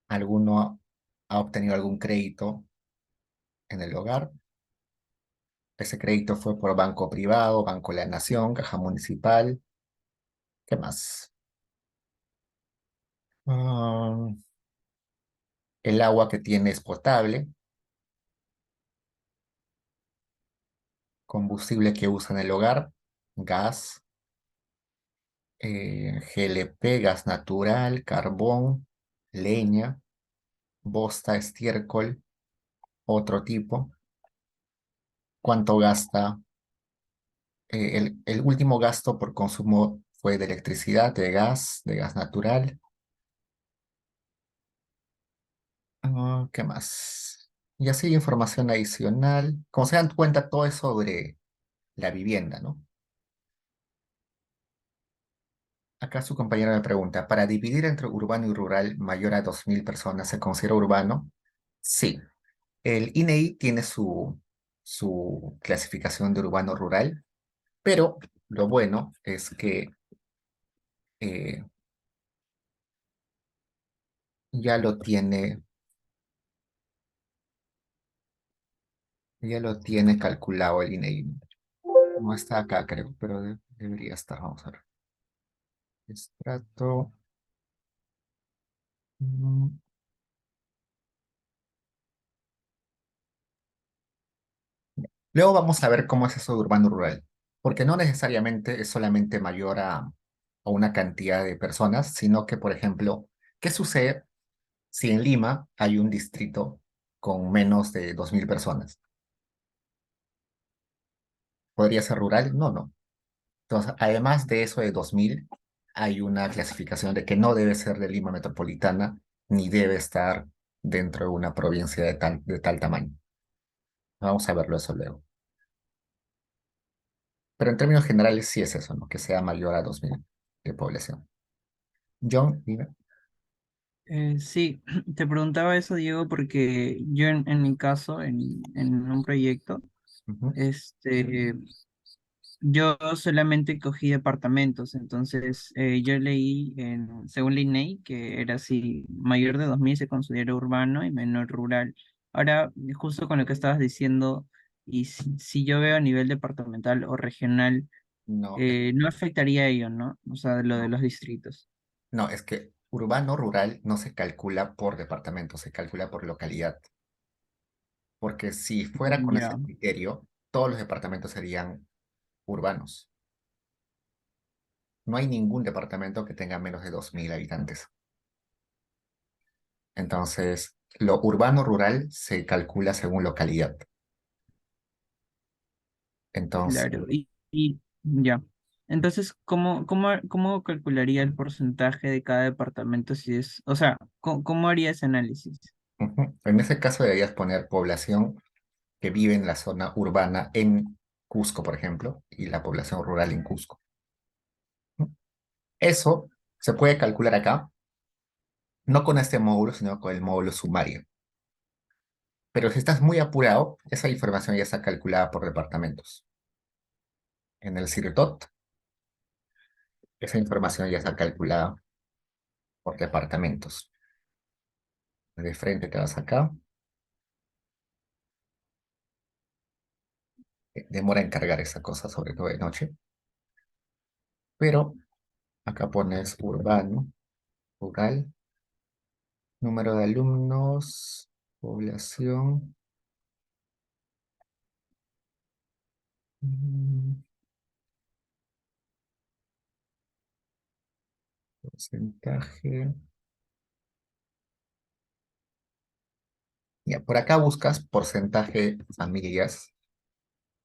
Speaker 1: ¿Alguno ha obtenido algún crédito en el hogar? Ese crédito fue por banco privado, Banco de la Nación, Caja Municipal. ¿Qué más? Ah, el agua que tiene es potable. Combustible que usa en el hogar, gas, GLP, gas natural, carbón, leña, bosta, estiércol, otro tipo. ¿Cuánto gasta? El último gasto por consumo fue de electricidad, de gas natural. ¿Qué más? Y así información adicional. Como se dan cuenta, todo es sobre la vivienda, ¿no? Acá su compañera me pregunta, ¿para dividir entre urbano y rural mayor a 2.000 personas se considera urbano? Sí. El INEI tiene su clasificación de urbano rural, pero lo bueno es que eh, ya lo tiene, ya lo tiene calculado el INEI. No está acá, creo, pero debería estar. Vamos a ver. Estrato. mm, Luego vamos a ver cómo es eso de urbano rural, porque no necesariamente es solamente mayor a una cantidad de personas, sino que, por ejemplo, ¿qué sucede si en Lima hay un distrito con menos de 2.000 personas? ¿Podría ser rural? No, no. Entonces, además de eso de 2.000, hay una clasificación de que no debe ser de Lima metropolitana ni debe estar dentro de una provincia de tal tamaño. Vamos a verlo eso luego. Pero en términos generales sí es eso, ¿no? Que sea mayor a 2.000 de población. John, dime.
Speaker 5: Sí, te preguntaba eso, Diego, porque yo en mi caso, en un proyecto,
Speaker 1: Ujú.
Speaker 5: este, yo solamente cogí departamentos, entonces yo leí, según la INEI, que era así, mayor de 2.000 se considera urbano y menor rural. Ahora, justo con lo que estabas diciendo, y si yo veo a nivel departamental o regional,
Speaker 1: No,
Speaker 5: no afectaría a ello, ¿no? O sea, lo de
Speaker 1: no,
Speaker 5: los distritos.
Speaker 1: no, es que urbano rural no se calcula por departamento, se calcula por localidad. Porque si fuera con ese
Speaker 5: Ya,
Speaker 1: criterio, todos los departamentos serían urbanos. No hay ningún departamento que tenga menos de 2.000 habitantes. Entonces, lo urbano rural se calcula según localidad. Entonces,
Speaker 5: claro. Y ya. Entonces, ¿cómo calcularía el porcentaje de cada departamento si es, o sea, cómo haría ese análisis?
Speaker 1: ujú, en ese caso deberías poner población que vive en la zona urbana en Cusco, por ejemplo, y la población rural en Cusco. Eso se puede calcular acá, no con este módulo, sino con el módulo sumario. Pero si estás muy apurado, esa información ya está calculada por departamentos. En el CIRTOT, esa información ya está calculada por departamentos. De frente te vas acá, demora en cargar esa cosa, sobre todo de noche, pero acá pones urbano, rural, número de alumnos, población, mm, porcentaje. Ya, por acá buscas porcentaje familias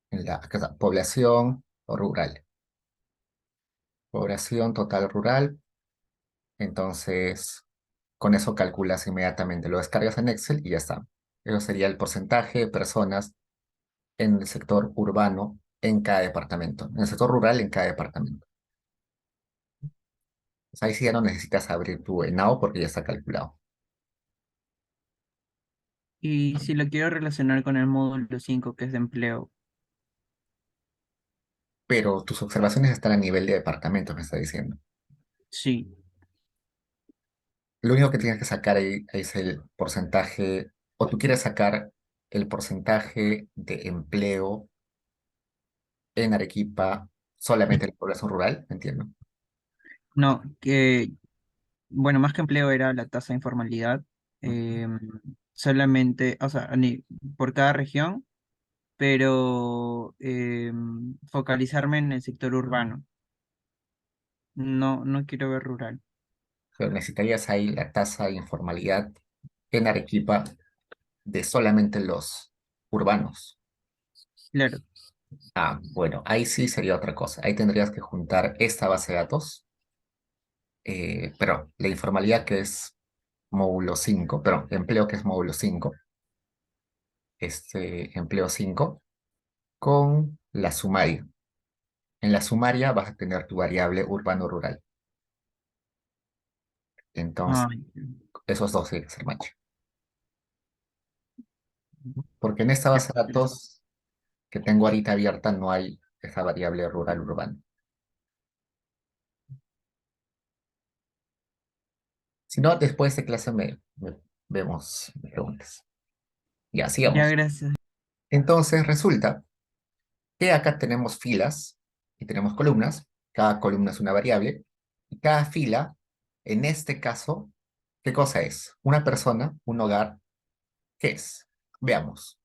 Speaker 1: en la acá está, población rural. Población total rural. Entonces, con eso calculas inmediatamente, lo descargas en Excel y ya está. Eso sería el porcentaje de personas en el sector urbano en cada departamento, en el sector rural en cada departamento. Pues ahí sí ya no necesitas abrir tu ENAO porque ya está calculado.
Speaker 5: Y si lo quiero relacionar con el módulo 5 que es de empleo,
Speaker 1: Pero tus observaciones están a nivel de departamento, me está diciendo.
Speaker 5: sí.
Speaker 1: Lo único que tienes que sacar ahí es el porcentaje, o tú quieres sacar el porcentaje de empleo en Arequipa solamente en la población rural, entiendo.
Speaker 5: No, bueno, más que empleo era la tasa de informalidad.
Speaker 1: Ujú.
Speaker 5: em, Solamente, o sea, por cada región, pero focalizarme en el sector urbano. No, no quiero ver rural.
Speaker 1: Pero necesitarías ahí la tasa de informalidad en Arequipa de solamente los urbanos.
Speaker 5: Claro.
Speaker 1: Ah, bueno, ahí sí sería otra cosa. Ahí tendrías que juntar esta base de datos, pero la informalidad que es módulo 5, pero empleo que es módulo 5, este empleo 5 con la sumaria. En la sumaria vas a tener tu variable urbano-rural. Entonces,
Speaker 5: Ay,
Speaker 1: esos dos tienen que ser match. Porque en esta
Speaker 5: ya,
Speaker 1: base de
Speaker 5: perfecto.
Speaker 1: datos que tengo ahorita abierta no hay esa variable rural-urbano. Si no, después de clase vemos preguntas. Ya,
Speaker 5: Ya,
Speaker 1: sigamos.
Speaker 5: gracias.
Speaker 1: Entonces, resulta que acá tenemos filas y tenemos columnas. Cada columna es una variable. Y cada fila, en este caso, ¿qué cosa es? Una persona, un hogar, ¿qué es? Veamos.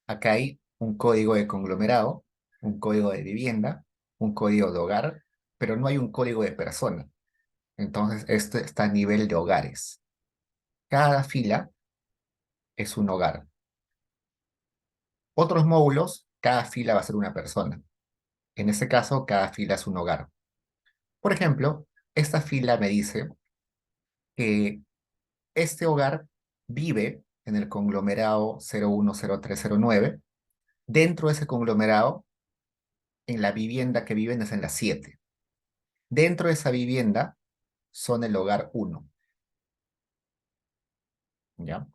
Speaker 1: Acá hay un código de conglomerado, un código de vivienda, un código de hogar, pero no hay un código de persona. Entonces, esto está a nivel de hogares. Cada fila es un hogar. Otros módulos, cada fila va a ser una persona. En este caso, cada fila es un hogar. Por ejemplo, esta fila me dice que este hogar vive en el conglomerado 010309. Dentro de ese conglomerado, en la vivienda que viven es en la 7. Dentro de esa vivienda son el hogar 1. ¿Ya?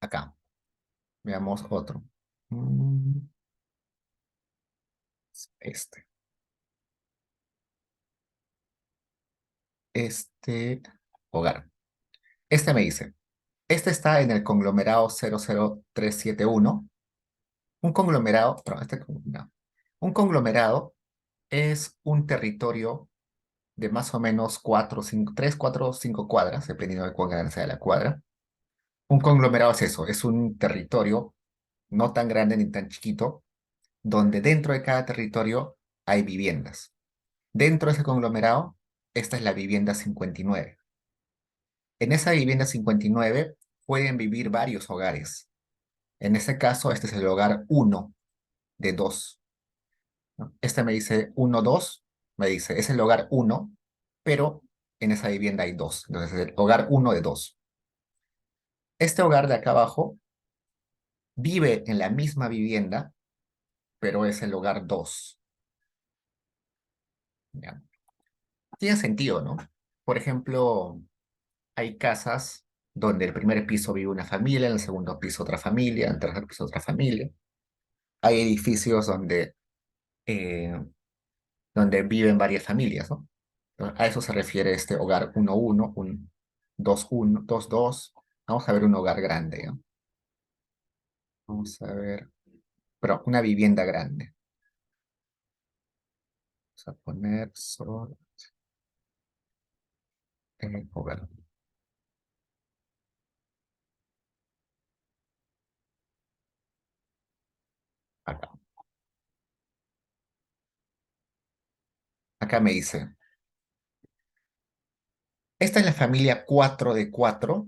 Speaker 1: Acá. Veamos otro. Mm, Este. Este hogar. Este me dice, este está en el conglomerado 00371. Un conglomerado, perdón, no. Un conglomerado es un territorio de más o menos 4, 5, 3, 4, 5 cuadras, dependiendo de cuán grande sea la cuadra. Un conglomerado es eso, es un territorio no tan grande ni tan chiquito, donde dentro de cada territorio hay viviendas. Dentro de ese conglomerado, esta es la vivienda 59. En esa vivienda 59 pueden vivir varios hogares. En ese caso, este es el hogar 1 de 2. ¿No? Este me dice 1, 2, me dice, es el hogar 1, pero en esa vivienda hay 2. Entonces, es el hogar 1 de 2. Este hogar de acá abajo vive en la misma vivienda, pero es el hogar 2. ¿Ya? Tiene sentido, ¿no? Por ejemplo, hay casas donde el primer piso vive una familia, en el segundo piso otra familia, en el tercer piso otra familia. Hay edificios eh, donde viven varias familias, ¿no? A eso se refiere este hogar 1-1, un 2-1, 2-2. Vamos a ver un hogar grande, ¿no? Vamos a ver, pero una vivienda grande. Vamos a poner solo hogar. Acá. Acá me dice, esta es la familia 4 de 4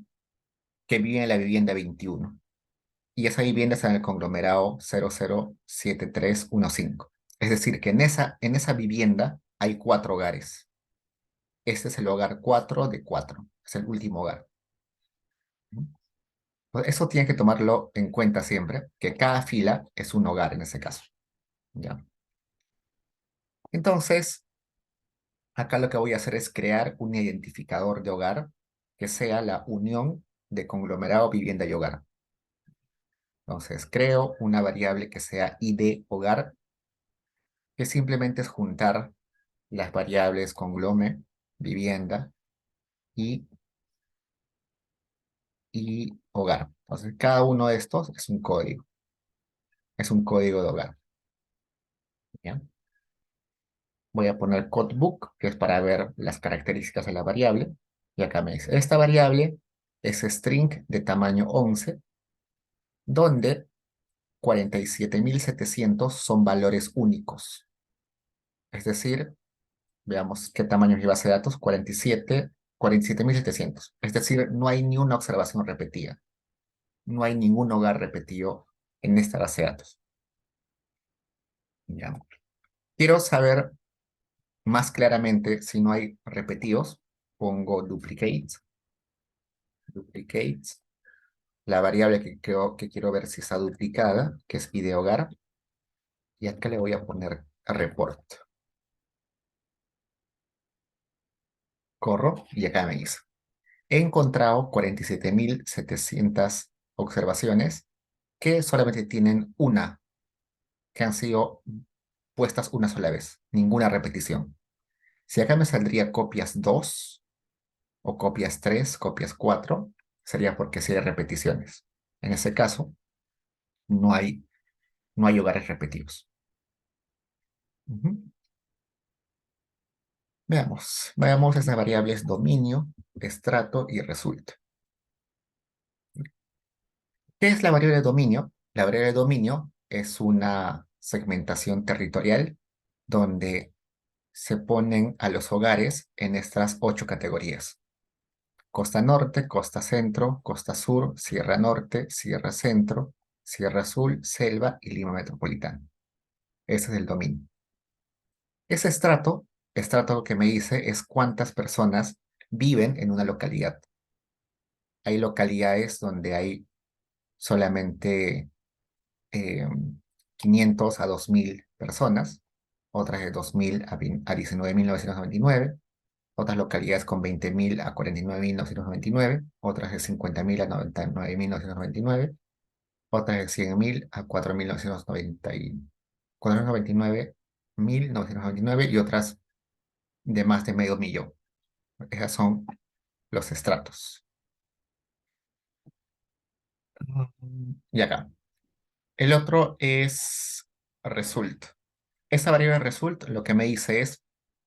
Speaker 1: que vive en la vivienda 21. Y esa vivienda está en el conglomerado 007315. Es decir, que en esa vivienda hay 4 hogares. Este es el hogar 4 de 4. Es el último hogar. Pues eso tiene que tomarlo en cuenta siempre, que cada fila es un hogar en ese caso. ¿Ya? Entonces, acá lo que voy a hacer es crear un identificador de hogar que sea la unión de conglomerado, vivienda y hogar. Entonces, creo una variable que sea id hogar, que simplemente es juntar las variables conglome, vivienda y, y hogar. Entonces, cada uno de estos es un código de hogar. ¿Ya? Voy a poner codebook, que es para ver las características de la variable. Y acá me dice, esta variable es string de tamaño 11, donde 47.700 son valores únicos. Es decir, veamos qué tamaño es mi base de datos, 47.700. Es decir, no hay ni una observación repetida. No hay ningún hogar repetido en esta base de datos. ¿Ya? Quiero saber más claramente si no hay repetidos. Pongo duplicates la variable que quiero ver si está duplicada, que es ideogar, y acá le voy a poner report. Corro y acá me dice. He encontrado 47.700 observaciones que solamente tienen una, que han sido puestas una sola vez, ninguna repetición. Si acá me saldría copias 2 o copias 3, copias 4, sería porque sí hay repeticiones. En ese caso, no hay, no hay hogares repetidos. Ujú. Veamos esas variables dominio, estrato y resulta. ¿Qué es la variable de dominio? La variable de dominio es una segmentación territorial donde se ponen a los hogares en estas 8 categorías. Costa Norte, Costa Centro, Costa Sur, Sierra Norte, Sierra Centro, Sierra Azul, Selva y Lima Metropolitana. Ese es el dominio. Ese estrato que me dice es cuántas personas viven en una localidad. Hay localidades donde hay solamente eh, 500 a 2.000 personas, otras de 2.000 a 19.999, otras localidades con 20.000 a 49.999, otras de 50.000 a 99.999, otras de 100.000 a 4.999 y otras de más de medio millón. Esos son los estratos. Y acá. El otro es result. Esa variable result lo que me dice es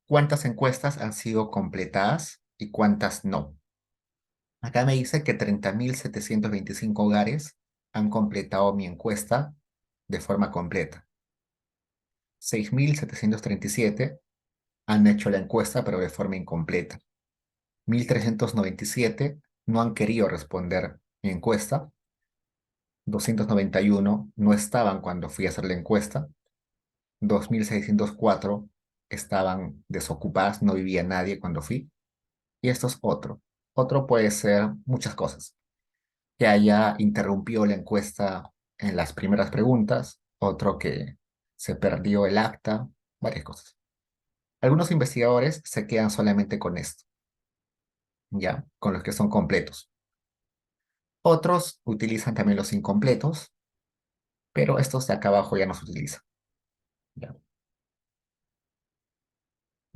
Speaker 1: cuántas encuestas han sido completadas y cuántas no. Acá me dice que 30.725 hogares han completado mi encuesta de forma completa. 6.737 han hecho la encuesta pero de forma incompleta. 1.397 no han querido responder mi encuesta. 291 no estaban cuando fui a hacer la encuesta. 2.604 estaban desocupadas, no vivía nadie cuando fui. Y esto es otro. Otro puede ser muchas cosas. Que haya interrumpido la encuesta en las primeras preguntas, otro que se perdió el acta, varias cosas. Algunos investigadores se quedan solamente con esto, ya, con los que son completos. Otros utilizan también los incompletos, pero estos de acá abajo ya no se utilizan. Ya.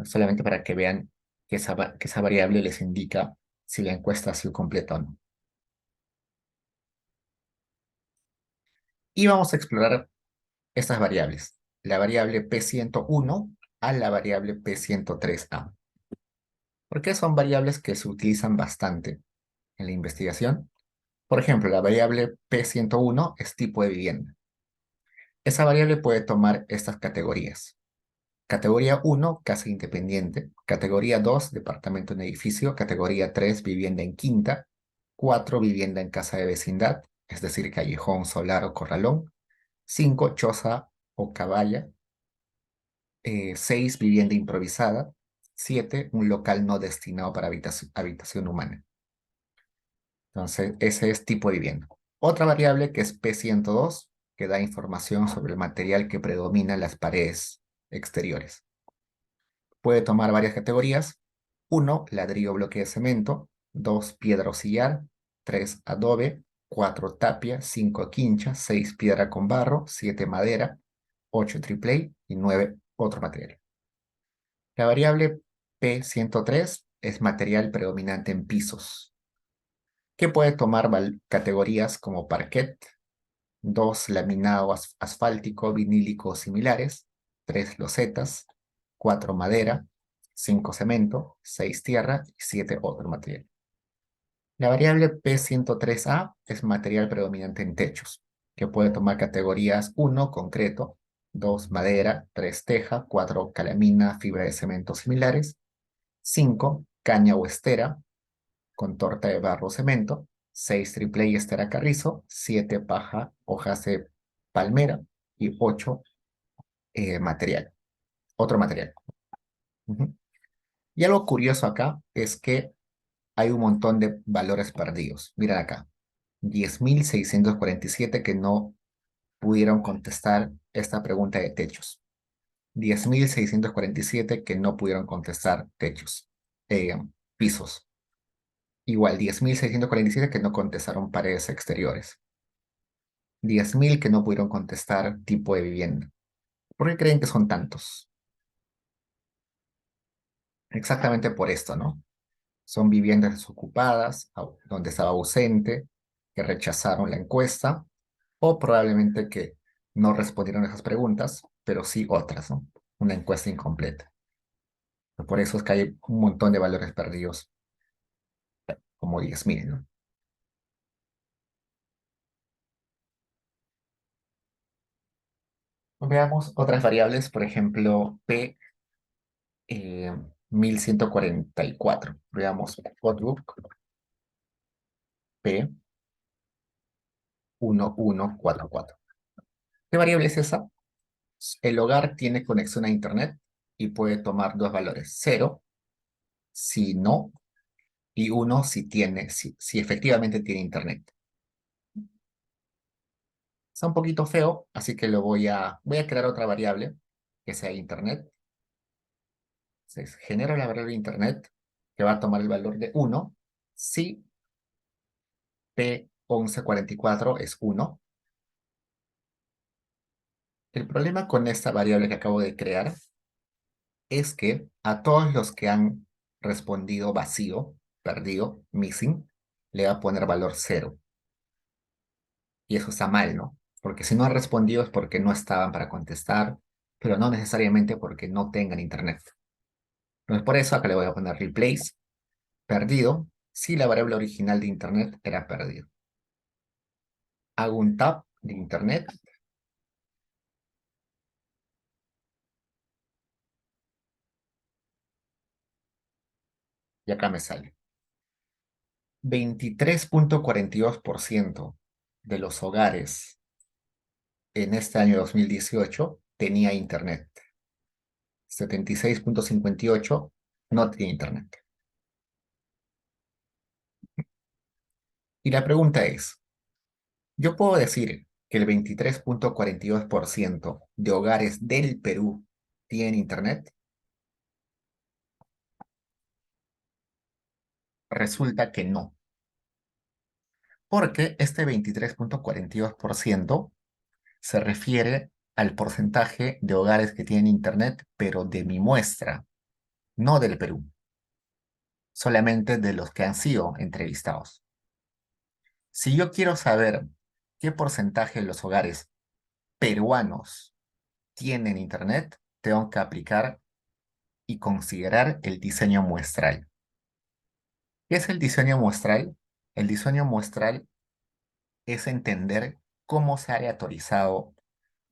Speaker 1: Solamente para que vean que esa variable les indica si la encuesta ha sido completa o no. Y vamos a explorar estas variables. La variable P101 a la variable P103A. Porque son variables que se utilizan bastante en la investigación. Por ejemplo, la variable P101 es tipo de vivienda. Esa variable puede tomar estas categorías. Categoría 1, casa independiente. Categoría 2, departamento en edificio. Categoría 3, vivienda en quinta. 4, vivienda en casa de vecindad, es decir, callejón, solar o corralón. 5, choza o caballa. 6, vivienda improvisada. 7, un local no destinado para habitación humana. Entonces, ese es tipo de vivienda. Otra variable que es P102, que da información sobre el material que predomina en las paredes exteriores. Puede tomar varias categorías. 1, ladrillo bloque de cemento. 2, piedra o sillar. 3, adobe. 4, tapia. 5, quincha. 6, piedra con barro. 7, madera. 8, triple y 9, otro material. La variable P103 es material predominante en pisos, que puede tomar categorías como parquet, 2, laminado asfáltico, vinílico o similares, 3, losetas, 4, madera, 5, cemento, 6, tierra y 7, otro material. La variable P103A es material predominante en techos, que puede tomar categorías 1, concreto, 2, madera, 3, teja, 4, calamina, fibra de cemento similares, 5, caña o estera, con torta de barro o cemento, 6, triple y estera carrizo, 7, paja, hojas de palmera y 8, material, otro material. Ujú. Y algo curioso acá es que hay un montón de valores perdidos. Miren acá. 10.647 que no pudieron contestar esta pregunta de techos. 10.647 que no pudieron contestar techos, eh, pisos. Igual, 10.647 que no contestaron paredes exteriores. 10.000 que no pudieron contestar tipo de vivienda. ¿Por qué creen que son tantos? Exactamente por esto, ¿no? Son viviendas desocupadas, donde estaba ausente, que rechazaron la encuesta, o probablemente que no respondieron esas preguntas, pero sí otras, ¿no? Una encuesta incompleta. Por eso es que hay un montón de valores perdidos, como 10.000, ¿no? Veamos otras variables, por ejemplo, P 1144. Veamos Outlook P 1144. ¿Qué variable es esa? El hogar tiene conexión a Internet y puede tomar dos valores, 0 si no, y 1 si tiene, si efectivamente tiene Internet. Está un poquito feo, así que voy a crear otra variable que sea Internet. Entonces, genero la variable Internet que va a tomar el valor de 1 si P1144 es 1. El problema con esta variable que acabo de crear es que a todos los que han respondido vacío, perdido, missing, le va a poner valor 0. Y eso está mal, ¿no? Porque si no han respondido es porque no estaban para contestar, pero no necesariamente porque no tengan internet. Entonces por eso acá le voy a poner replace, perdido, si la variable original de internet era perdido. Hago un tab de internet. Y acá me sale. 23.42% de los hogares en este año 2018 tenía internet. 76.58 no tenía internet. Y la pregunta es, ¿yo puedo decir que el 23.42% de hogares del Perú tienen internet? Resulta que no, porque este 23.42% se refiere al porcentaje de hogares que tienen internet, pero de mi muestra, no del Perú, solamente de los que han sido entrevistados. Si yo quiero saber qué porcentaje de los hogares peruanos tienen internet, tengo que aplicar y considerar el diseño muestral. ¿Qué es el diseño muestral? El diseño muestral es entender cómo se ha aleatorizado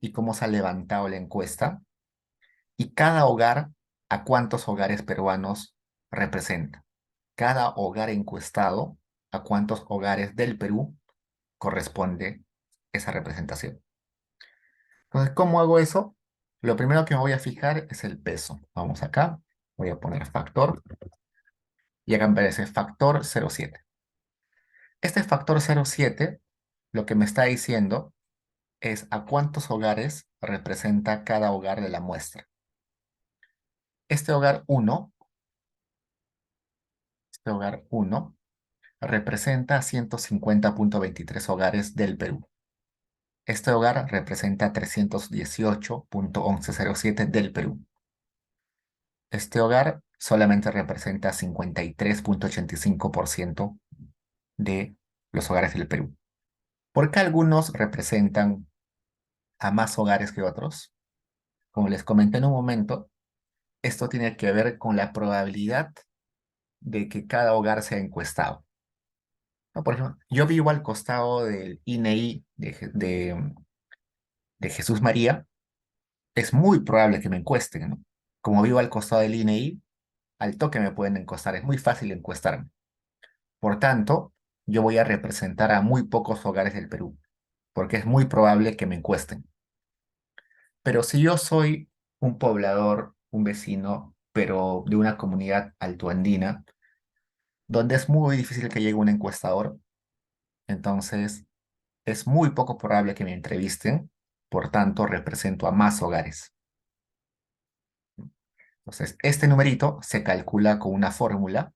Speaker 1: y cómo se ha levantado la encuesta y cada hogar, a cuántos hogares peruanos representa. Cada hogar encuestado, a cuántos hogares del Perú corresponde esa representación. Entonces, ¿cómo hago eso? Lo primero que me voy a fijar es el peso. Vamos acá, voy a poner factor y acá me aparece factor 0,7. Este factor 0,7 lo que me está diciendo es a cuántos hogares representa cada hogar de la muestra. Este hogar 1, este hogar 1 representa 150.23 hogares del Perú. Este hogar representa 318.1107 del Perú. Este hogar solamente representa 53.85% de los hogares del Perú. ¿Por qué algunos representan a más hogares que otros? Como les comenté en un momento, esto tiene que ver con la probabilidad de que cada hogar sea encuestado. ¿No? Por ejemplo, yo vivo al costado del INEI de Jesús María, es muy probable que me encuesten, ¿no? Como vivo al costado del INEI, al toque me pueden encuestar, es muy fácil encuestarme. Por tanto, yo voy a representar a muy pocos hogares del Perú, porque es muy probable que me encuesten. Pero si yo soy un poblador, un vecino, pero de una comunidad altoandina, donde es muy difícil que llegue un encuestador, Entonces, es muy poco probable que me entrevisten, por tanto, represento a más hogares. Entonces, este numerito se calcula con una fórmula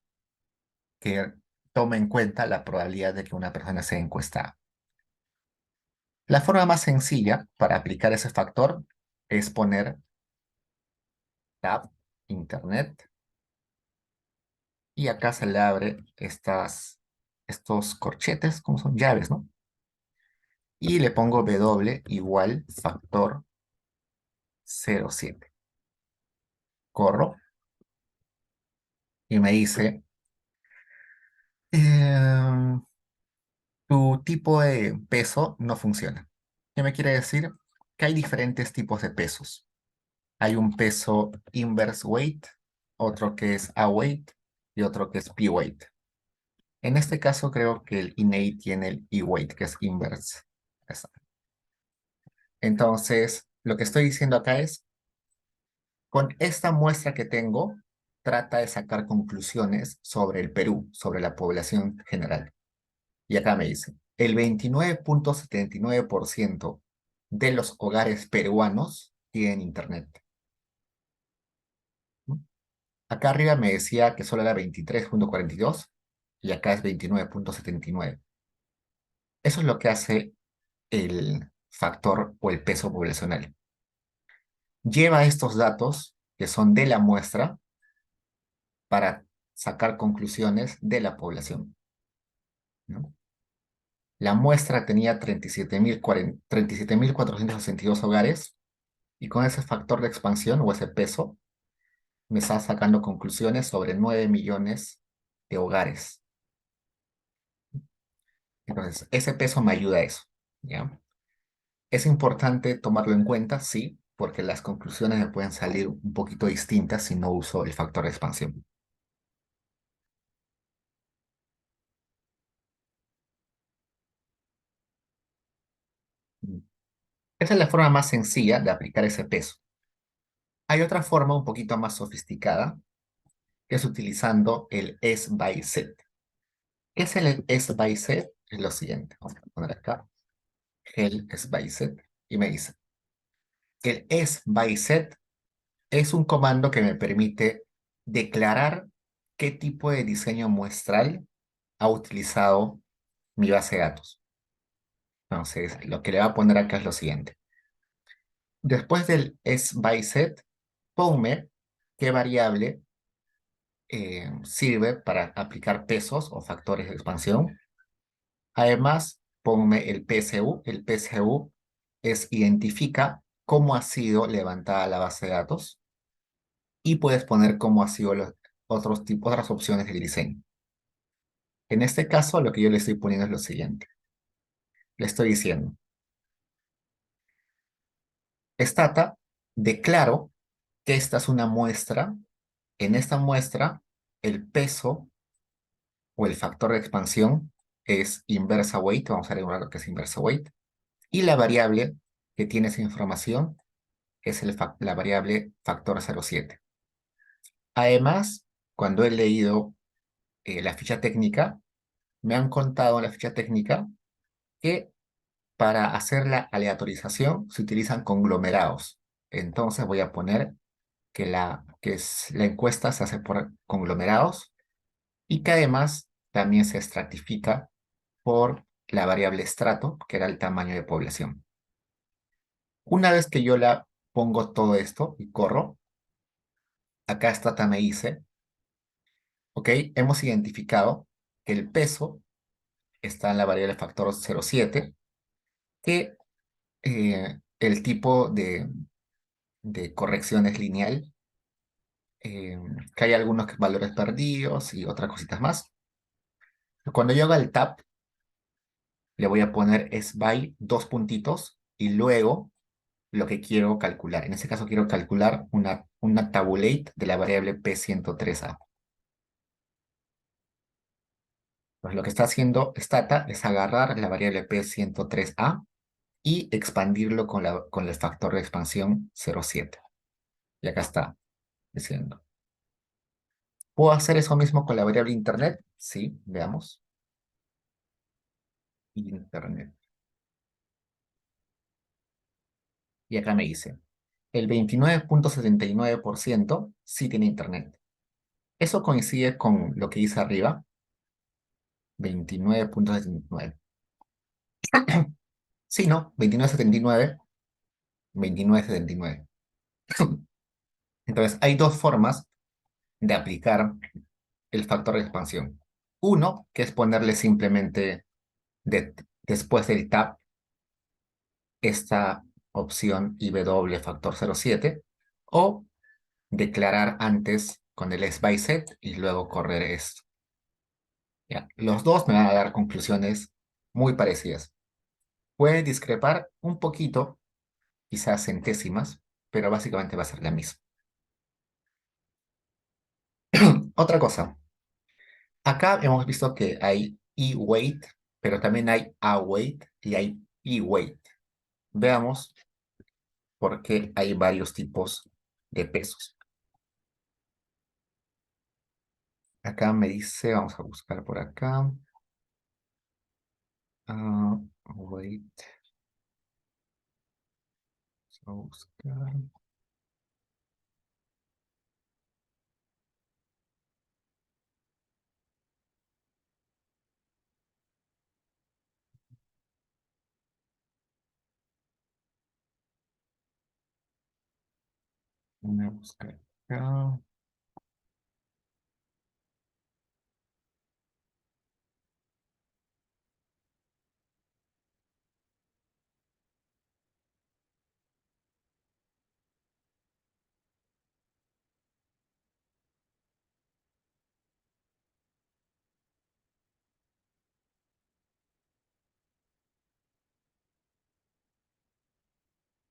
Speaker 1: que toma en cuenta la probabilidad de que una persona sea encuestada. La forma más sencilla para aplicar ese factor es poner tab internet y acá se le abre estos corchetes, como son llaves, ¿no? Y le pongo W igual factor 0,7. Corro y me dice, "Em, tu tipo de peso no funciona". ¿Qué me quiere decir? Que hay diferentes tipos de pesos. Hay un peso inverse weight, otro que es A-weight y otro que es P-weight. En este caso creo que el INEI tiene el E-weight, que es inverse. Esa. Entonces, lo que estoy diciendo acá es, con esta muestra que tengo, trata de sacar conclusiones sobre el Perú, sobre la población general. Y acá me dice, el 29,79% de los hogares peruanos tienen internet. ¿No? Acá arriba me decía que solo era 23,42 y acá es 29,79. Eso es lo que hace el factor o el peso poblacional. Lleva estos datos que son de la muestra para sacar conclusiones de la población, ¿no? La muestra tenía 37.462 hogares y con ese factor de expansión o ese peso me está sacando conclusiones sobre 9 millones de hogares. Entonces, ese peso me ayuda a eso, ¿ya? Es importante tomarlo en cuenta, sí, porque las conclusiones me pueden salir un poquito distintas si no uso el factor de expansión. Esa es la forma más sencilla de aplicar ese peso. Hay otra forma un poquito más sofisticada, que es utilizando el S by Z. ¿Qué es el S by Z? Es lo siguiente. Vamos a poner acá el S by Z y me dice que el S by Z es un comando que me permite declarar qué tipo de diseño muestral ha utilizado mi base de datos. Entonces, lo que le va a poner acá es lo siguiente. Después del S by Z, ponme qué variable sirve para aplicar pesos o factores de expansión. Además, ponme el PSU. El PSU identifica cómo ha sido levantada la base de datos y puedes poner cómo ha sido los otros tipos, otras opciones del diseño. En este caso, lo que yo le estoy poniendo es lo siguiente. Le estoy diciendo, Stata, declaro que esta es una muestra. En esta muestra, el peso o el factor de expansión es inversa weight. Vamos a ver lo que es inversa weight. Y la variable que tiene esa información es la variable factor 0,7. Además, cuando he leído la ficha técnica, me han contado en la ficha técnica que para hacer la aleatorización se utilizan conglomerados. Entonces voy a poner que la encuesta se hace por conglomerados y que además también se estratifica por la variable estrato, que era el tamaño de población. Una vez que yo la pongo todo esto y corro, acá Stata me dice, ok, hemos identificado que el peso está en la variable factor 0,7, que el tipo de corrección es lineal, que hay algunos valores perdidos y otras cositas más. Cuando yo haga el tab, le voy a poner SBY dos puntitos y luego lo que quiero calcular. En este caso quiero calcular una tabulate de la variable P103A. Pues lo que está haciendo Stata es agarrar la variable P103A y expandirlo con el factor de expansión 0,7. Y acá está diciendo. ¿Puedo hacer eso mismo con la variable internet? Sí, veamos. Internet. Y acá me dice, el 29,79% sí tiene internet. Eso coincide con lo que dice arriba, 29,79. Sí, ¿no? 29,79, 29,79. Entonces, hay dos formas de aplicar el factor de expansión. Uno, que es ponerle simplemente después del tab esta opción IW factor 0,7, o declarar antes con el SBySet y luego correr esto. ¿Ya? Los dos me van a dar conclusiones muy parecidas. Puede discrepar un poquito, quizás centésimas, pero básicamente va a ser la misma. Otra cosa, acá hemos visto que hay E-weight, pero también hay A-weight y hay P-weight. Veamos por qué hay varios tipos de pesos. Acá me dice, vamos a buscar por acá. Weight. Vamos a buscar. Voy a buscar acá.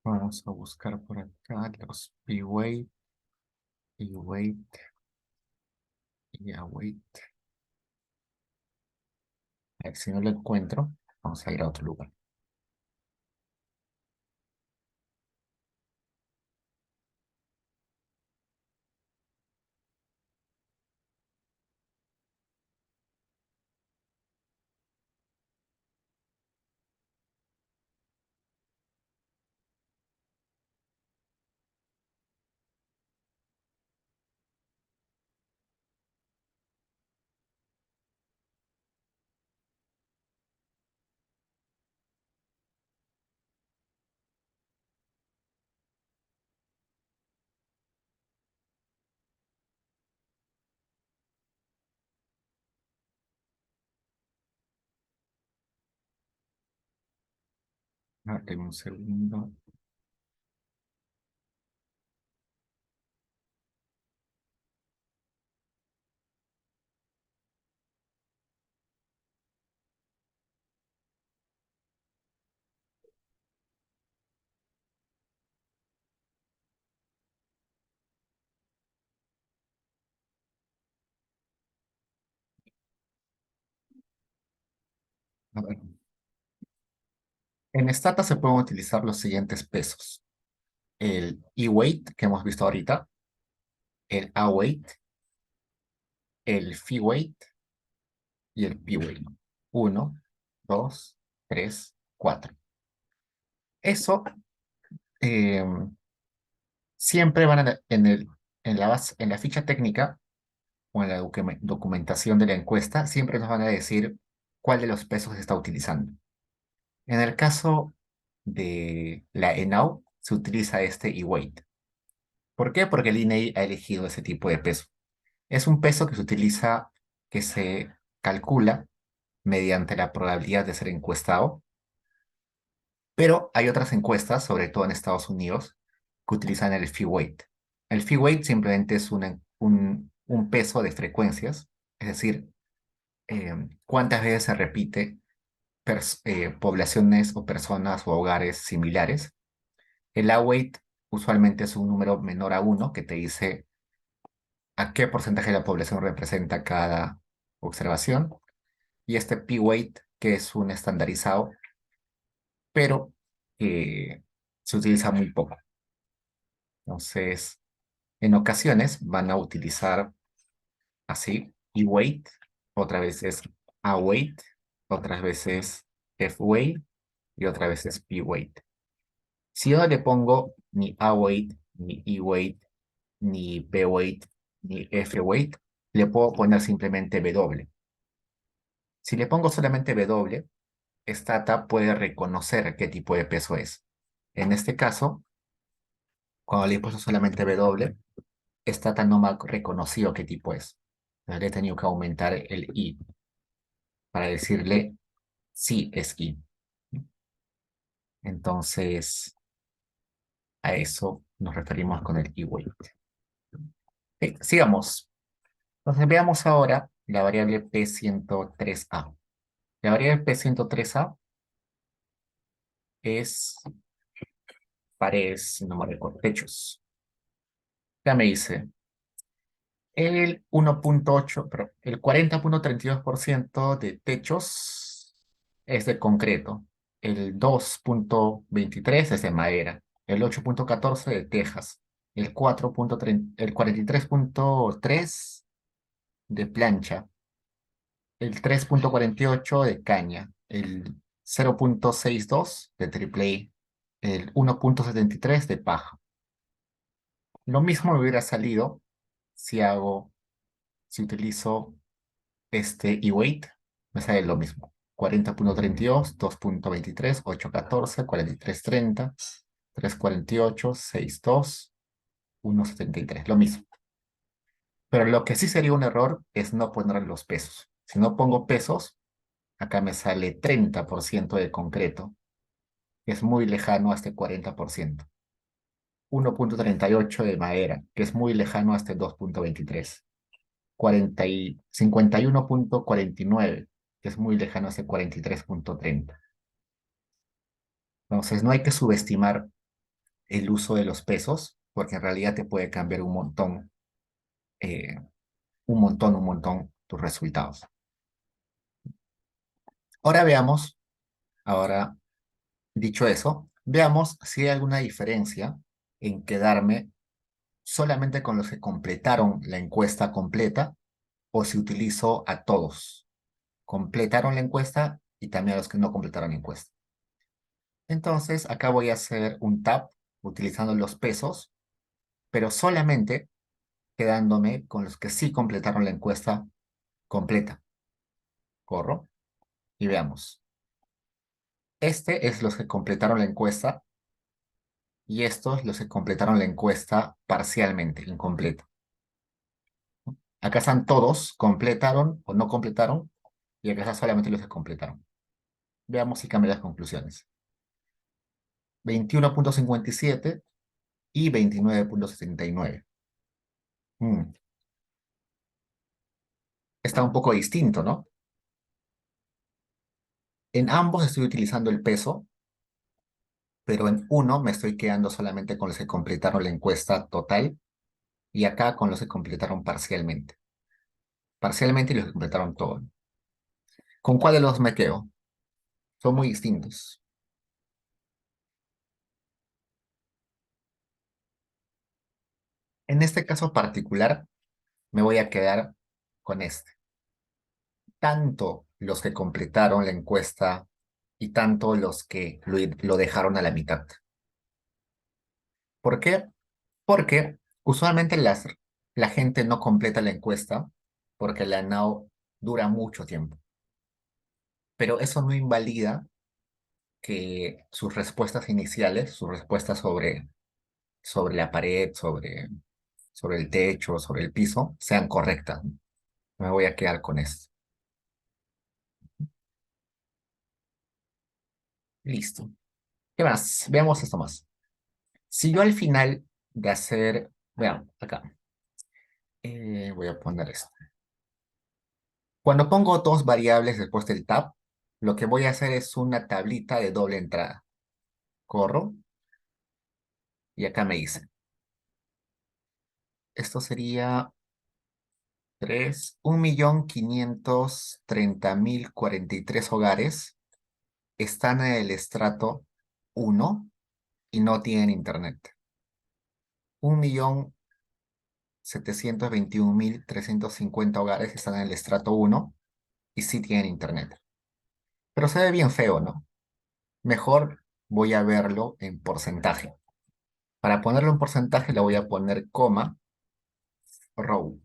Speaker 1: Vamos a buscar por acá los P-weight, E-weight y A-weight. A ver, si no lo encuentro, vamos a ir a otro lugar. Dame un segundo. A ver. En Stata se pueden utilizar los siguientes pesos. El E-weight, que hemos visto ahorita, el A-weight, el Phi-weight y el P-weight. 1, 2, 3, 4. Eso eh, siempre van en la ficha técnica o en la documentación de la encuesta, siempre nos van a decir cuál de los pesos se está utilizando. En el caso de la ENAU, se utiliza este E-weight. ¿Por qué? Porque el INEI ha elegido ese tipo de peso. Es un peso que se utiliza, que se calcula mediante la probabilidad de ser encuestado, pero hay otras encuestas, sobre todo en Estados Unidos, que utilizan el Phi-weight. El Phi-weight simplemente es un peso de frecuencias, es decir, cuántas veces se repite poblaciones o personas o hogares similares. El A-weight usualmente es un número menor a uno que te dice a qué porcentaje de la población representa cada observación. Y este P-weight, que es un estandarizado, pero se utiliza muy poco. Entonces, en ocasiones van a utilizar así E-weight, otras veces A-weight, otras veces F-weight y otra vez es P-weight. Si yo no le pongo ni A-weight, ni E-weight, ni P-weight, ni F-weight, le puedo poner simplemente W. Si le pongo solamente W, Stata puede reconocer qué tipo de peso es. En este caso, cuando le he puesto solamente W, Stata no me ha reconocido qué tipo es. Entonces le he tenido que aumentar el I para decirle sí es I. Entonces, a eso nos referimos con el E-weight. Ok, sigamos. Entonces veamos ahora la variable P103A. La variable P103A es paredes, si no me recuerdo, techos. Ya me dice, el 1,8, pero el 40,32% de techos es de concreto, el 2,23 es de madera, el 8,14 de tejas, el 43,3 de plancha, el 3,48 de caña, el 0,62 de triple A, el 1,73 de paja. Lo mismo me hubiera salido si utilizo este e-weight, me sale lo mismo. 40,32, 2,23, 8,14, 43,30, 3,48, 6,2, 1,73, lo mismo. Pero lo que sí sería un error es no poner los pesos. Si no pongo pesos, acá me sale 30% de concreto, que es muy lejano a este 40%. 1,38 de madera, que es muy lejano a este 2,23. 51,49, que es muy lejano a ese 43,30. Entonces, no hay que subestimar el uso de los pesos, porque en realidad te puede cambiar eh, un montón tus resultados. Ahora veamos, ahora dicho eso, veamos si hay alguna diferencia en quedarme solamente con los que completaron la encuesta completa o si utilizo a todos. Completaron la encuesta y también a los que no completaron la encuesta. Entonces, acá voy a hacer un tab utilizando los pesos, pero solamente quedándome con los que sí completaron la encuesta completa. Corro y veamos. Este es los que completaron la encuesta y estos los que completaron la encuesta parcialmente, incompleta. Acá están todos, completaron o no completaron, y acá están solamente los que completaron. Veamos si cambian las conclusiones. 21,57 y 29,79. Está un poco distinto, ¿no? En ambos estoy utilizando el peso, pero en uno me estoy quedando solamente con los que completaron la encuesta total y acá con los que completaron parcialmente. Parcialmente y los que completaron todo. ¿Con cuál de los dos me quedo? Son muy distintos. En este caso particular, me voy a quedar con este. Tanto los que completaron la encuesta y tanto los que lo dejaron a la mitad. ¿Por qué? Porque usualmente la gente no completa la encuesta porque la NAO dura mucho tiempo. Pero eso no invalida que sus respuestas iniciales, sus respuestas sobre la pared, sobre el techo, sobre el piso, sean correctas. Me voy a quedar con esto. Listo. ¿Qué más? Veamos esto más. Si yo al final de hacer, vean, acá, voy a poner esto. Cuando pongo dos variables después del tab, lo que voy a hacer es una tablita de doble entrada. Corro y acá me dice. Esto sería 1.530.043 hogares están en el estrato 1 y no tienen internet. 1.721.350 hogares están en el estrato 1 y sí tienen internet. Pero se ve bien feo, ¿no? Mejor voy a verlo en porcentaje. Para ponerlo en porcentaje le voy a poner coma, row.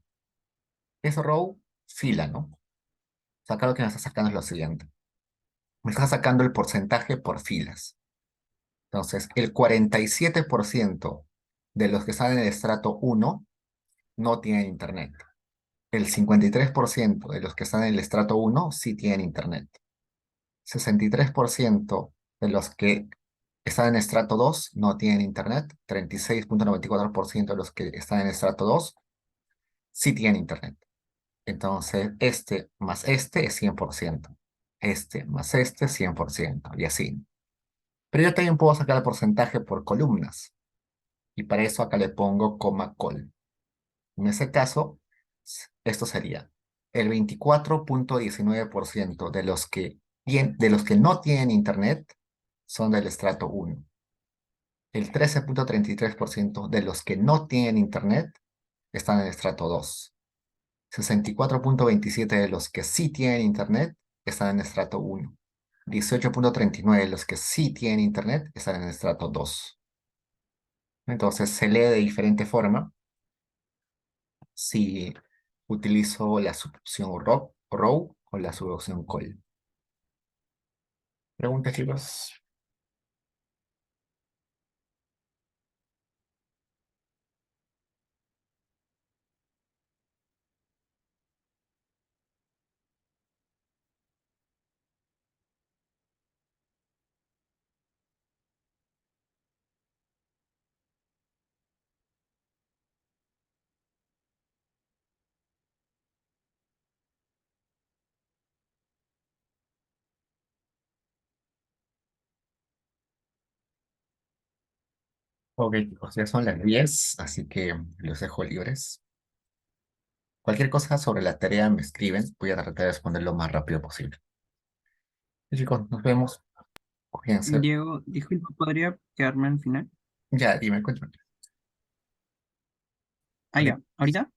Speaker 1: Es row, fila, ¿no? O sea, acá lo que me está sacando es lo siguiente. Me está sacando el porcentaje por filas. Entonces, el 47% de los que están en el estrato 1 no tienen internet. El 53% de los que están en el estrato 1 sí tienen internet. 63% de los que están en estrato 2 no tienen internet. 36,94% de los que están en estrato 2 sí tienen internet. Entonces, este más este es 100%. Este más este, 100%. Y así. Pero yo también puedo sacar el porcentaje por columnas. Y para eso acá le pongo coma col. En ese caso, esto sería el 24,19% de los que no tienen internet son del estrato 1. El 13,33% de los que no tienen internet están en el estrato 2. 64,27% de los que sí tienen internet están en el estrato 1. 18,39% de los que sí tienen internet están en el estrato 2. Entonces se lee de diferente forma si utilizo la subopción row o la subopción col. Preguntas, chicos. Ok, chicos, ya son las 10, así que los dejo libres. Cualquier cosa sobre la tarea me escriben, voy a tratar de responder lo más rápido posible. Y chicos, nos vemos. Cuídense.
Speaker 5: Diego, disculpa, ¿podría quedarme al final?
Speaker 1: Ya, dime, cuéntame.
Speaker 5: Ah, ya, ¿ahorita?